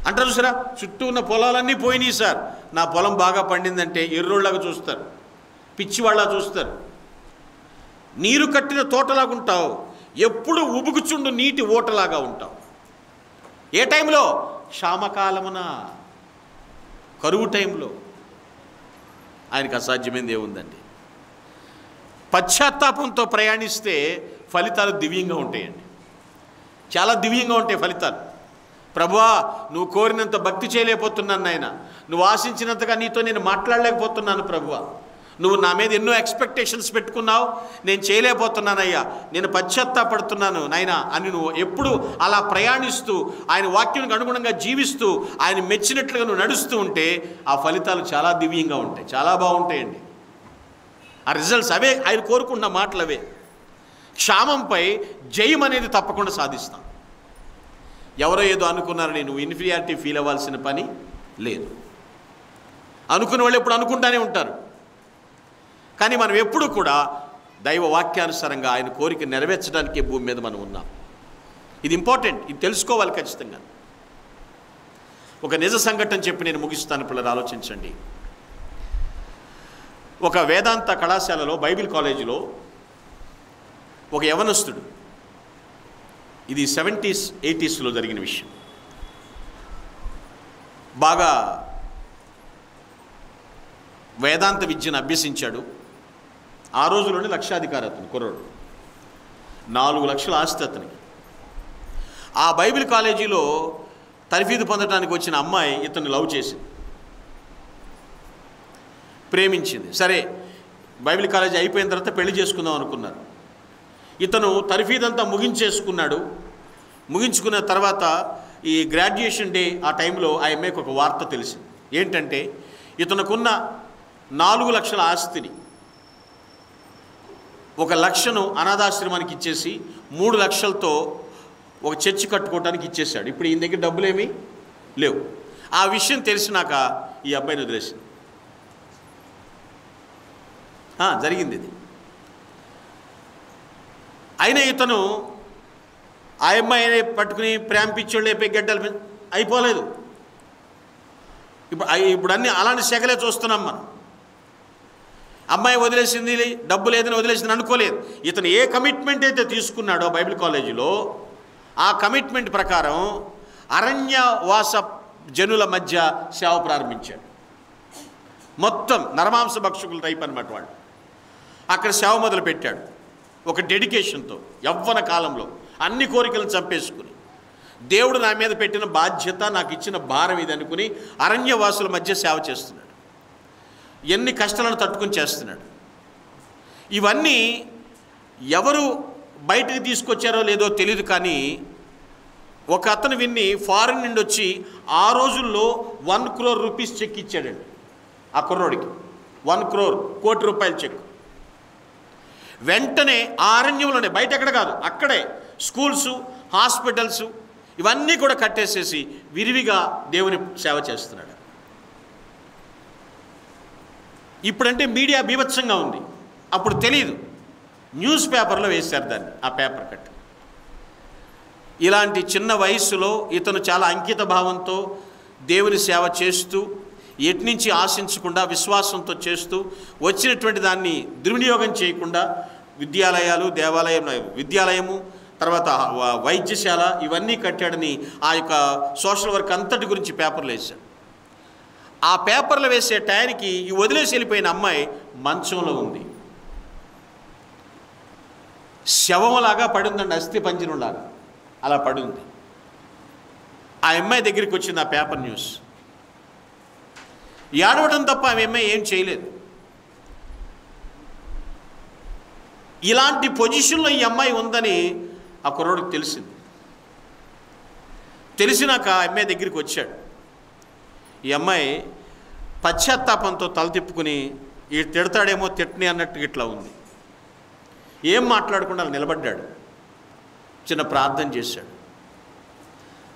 అంటారు చూసారా, చుట్టూ ఉన్న పొలాలన్నీ పోయినాయి సార్, నా పొలం బాగా పండిందంటే ఎర్రోళ్ళగా చూస్తారు, పిచ్చివాళ్ళ చూస్తారు. నీరు కట్టిన తోటలాగా ఉంటావు, ఎప్పుడు ఉబుకుచుండు నీటి ఓటలాగా ఉంటావు. ఏ టైంలో? క్షామకాలమున, కరువు టైంలో. ఆయనకు అసాధ్యమైనది ఏముందండి? పశ్చాత్తాపంతో ప్రయాణిస్తే ఫలితాలు దివ్యంగా ఉంటాయండి, చాలా దివ్యంగా ఉంటాయి ఫలితాలు. ప్రభువా, నువ్వు కోరినంత భక్తి చేయలేకపోతున్నాను నాయన, నువ్వు ఆశించినంతగా నీతో నేను మాట్లాడలేకపోతున్నాను ప్రభువా, నువ్వు నా మీద ఎన్నో ఎక్స్పెక్టేషన్స్ పెట్టుకున్నావు, నేను చేయలేకపోతున్నానయ్యా, నేను పశ్చాత్తాపడుతున్నాను నాయన అని నువ్వు ఎప్పుడు అలా ప్రయాణిస్తూ ఆయన వాక్యానికి అనుగుణంగా జీవిస్తూ ఆయన మెచ్చినట్లుగా నువ్వు నడుస్తూ ఉంటే ఆ ఫలితాలు చాలా దివ్యంగా ఉంటాయి, చాలా బాగుంటాయండి. ఆ రిజల్ట్స్ అవే, ఆయన కోరుకున్న మాటలు అవే. క్షామంపై జయం అనేది తప్పకుండా సాధిస్తాం. ఎవరో ఏదో అనుకున్నారని నువ్వు ఇన్ఫీరియారిటీ ఫీల్ అవ్వాల్సిన పని లేదు. అనుకున్న వాళ్ళు ఎప్పుడు అనుకుంటానే ఉంటారు. కానీ మనం ఎప్పుడు కూడా దైవ వాక్యానుసారంగా ఆయన కోరిక నెరవేర్చడానికి భూమి మీద మనం ఉన్నాం. ఇది ఇంపార్టెంట్, ఇది తెలుసుకోవాలి ఖచ్చితంగా. ఒక నిజ సంఘటన చెప్పి నేను ముగిస్తాను. పిల్లలు ఆలోచించండి. ఒక వేదాంత కళాశాలలో, బైబిల్ కాలేజీలో ఒక యవనస్తుడు, ఇది 70s 80sలో జరిగిన విషయం, బాగా వేదాంత విద్యను అభ్యసించాడు. ఆ రోజులోనే లక్షాధికారి అతను, కుర్రాడు, 4 లక్షల ఆస్తి అతనికి. ఆ బైబిల్ కాలేజీలో తర్ఫీదు పొందడానికి వచ్చిన అమ్మాయి ఇతన్ని లవ్ చేసింది, ప్రేమించింది. సరే, బైబిల్ కాలేజీ అయిపోయిన తర్వాత పెళ్లి చేసుకుందాం అనుకున్నారు. ఇతను తర్ఫీదంతా ముగించేసుకున్నాడు. ముగించుకున్న తర్వాత ఈ గ్రాడ్యుయేషన్ డే ఆ టైంలో ఆ అమ్మాయికి ఒక వార్త తెలిసింది. ఏంటంటే ఇతనుకున్న 4 లక్షల ఆస్తిని 1 లక్షను అనాథాశ్రమానికి ఇచ్చేసి 3 లక్షలతో ఒక చర్చి కట్టుకోవడానికి ఇచ్చేశాడు. ఇప్పుడు ఈయన దగ్గర డబ్బులు ఏమీ లేవు. ఆ విషయం తెలిసినాక ఈ అబ్బాయిని వదిలేసింది. జరిగింది ఇది. అయినా ఇతను ఆ అమ్మాయిని పట్టుకుని ప్రేమ పిచ్చోళ్ళు అయిపోయి గడ్డలు అయిపోలేదు. ఇప్పుడు అన్నీ అలాంటి శాఖలే చూస్తున్నాం మనం. అమ్మాయి వదిలేసింది, డబ్బు లేదని వదిలేసింది అనుకోలేదు. ఇతను ఏ కమిట్మెంట్ అయితే తీసుకున్నాడో బైబిల్ కాలేజీలో, ఆ కమిట్మెంట్ ప్రకారం అరణ్యవాస జనుల మధ్య సేవ ప్రారంభించాడు. మొత్తం నరమాంస భక్షకుల టైప్ అన్నమాట వాళ్ళు. అక్కడ సేవ మొదలుపెట్టాడు ఒక డెడికేషన్తో. యవ్వన కాలంలో అన్ని కోరికలను చంపేసుకుని దేవుడు నా మీద పెట్టిన బాధ్యత, నాకు ఇచ్చిన భారం ఇది అనుకుని అరణ్యవాసుల మధ్య సేవ చేస్తున్నాడు. ఎన్ని కష్టాలను తట్టుకుని చేస్తున్నాడు. ఇవన్నీ ఎవరు బయటకు తీసుకొచ్చారో లేదో తెలియదు, కానీ ఒక అతను విన్ని ఫారిన్ నుండి వచ్చి ఆ రోజుల్లో 1 crore రూపీస్ చెక్ ఇచ్చాడండి ఆ కుర్రోడికి. 1 crore, కోటి రూపాయల చెక్. వెంటనే ఆ అరణ్యంలోనే, బయట ఎక్కడ కాదు, అక్కడే స్కూల్స్, హాస్పిటల్స్ ఇవన్నీ కూడా కట్టేసేసి విరివిగా దేవుని సేవ చేస్తున్నాడు. ఇప్పుడంటే మీడియా బీభత్సంగా ఉంది, అప్పుడు తెలియదు. న్యూస్ పేపర్లో వేశారు దాన్ని, ఆ పేపర్ కట్. ఇలాంటి చిన్న వయస్సులో ఇతను చాలా అంకిత భావంతో దేవుని సేవ చేస్తూ, ఎట్నుంచి ఆశించకుండా విశ్వాసంతో చేస్తూ, వచ్చినటువంటి దాన్ని దుర్వినియోగం చేయకుండా విద్యాలయము, తర్వాత వైద్యశాల ఇవన్నీ కట్టాడని ఆ యొక్క సోషల్ వర్క్ అంతటి గురించి పేపర్లు వేశాడు. ఆ పేపర్లు వేసే టైంకి ఈ వదిలేసి వెళ్ళిపోయిన అమ్మాయి మంచంలో ఉంది, శవంలాగా పడిందండి, అస్థి పంజరంలాగా అలా పడింది. ఆ అమ్మాయి దగ్గరికి వచ్చింది ఆ పేపర్ న్యూస్. ఏడవడం తప్ప ఆ అమ్మాయి ఏం చేయలేదు. ఇలాంటి పొజిషన్లో ఈ అమ్మాయి ఉందని ఆ కుర్రోడికి తెలిసింది. తెలిసినాక ఆ అమ్మాయి దగ్గరికి వచ్చాడు. ఈ అమ్మాయి పశ్చాత్తాపంతో తల తిప్పుకుని, ఈ తిడతాడేమో తిట్టని అన్నట్టు ఇట్లా ఉంది. ఏం మాట్లాడకుండా నిలబడ్డాడు, చిన్న ప్రార్థన చేశాడు.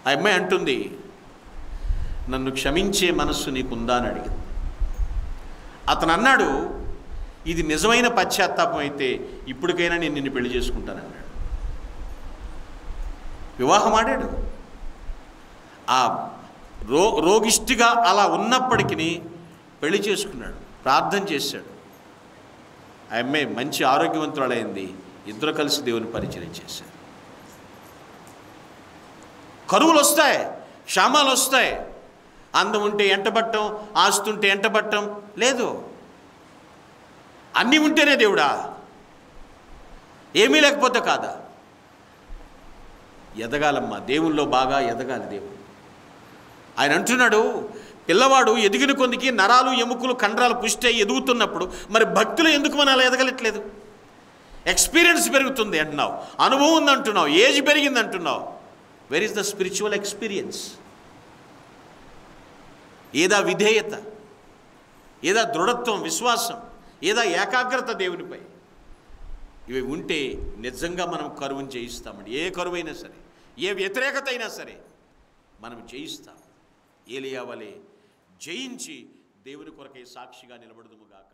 ఆ అమ్మాయి అంటుంది, నన్ను క్షమించే మనస్సు నీకుందా అని అడిగింది. అతను అన్నాడు, ఇది నిజమైన పశ్చాత్తాపం అయితే ఇప్పటికైనా నేను నిన్ను పెళ్లి చేసుకుంటానన్నాడు. వివాహం ఆడాడు. ఆ రోగిష్టిగా అలా ఉన్నప్పటికీ పెళ్లి చేసుకున్నాడు, ప్రార్థన చేశాడు. ఆ అమ్మాయి మంచి ఆరోగ్యవంతురాలైంది. ఇద్దరు కలిసి దేవుని పరిచయం చేశారు. కరువులు వస్తాయి, క్షామాలు వస్తాయి. అందం ఉంటే ఎంటబట్టం, ఆస్తి ఉంటే ఎంటబట్టం లేదు. అన్నీ ఉంటేనే దేవుడా, ఏమీ లేకపోతే కాదా? ఎదగాలమ్మా, దేవుల్లో బాగా ఎదగాలి దేవుడు. ఆయన అంటున్నాడు, పిల్లవాడు ఎదిగిన కొద్దికి నరాలు, ఎముకలు, కండరాలు పుష్టి ఎదుగుతున్నప్పుడు మరి భక్తులు ఎందుకు మనం అలా ఎదగలట్లేదు? ఎక్స్పీరియన్స్ పెరుగుతుంది అంటున్నావు, అనుభవం ఉంది అంటున్నావు, ఏజ్ పెరిగింది అంటున్నావు. Where is the spiritual experience? ఏదా విధేయత, ఏదా దృఢత్వం, విశ్వాసం, ఏదా ఏకాగ్రత దేవునిపై? ఇవి ఉంటే నిజంగా మనం కరువును జయిస్తామండి. ఏ కరువైనా సరే, ఏ వ్యతిరేకత అయినా సరే మనం జయిస్తాం. ఏలియా వలె జయించి దేవుని కొరకే సాక్షిగా నిలబడదుముగాక.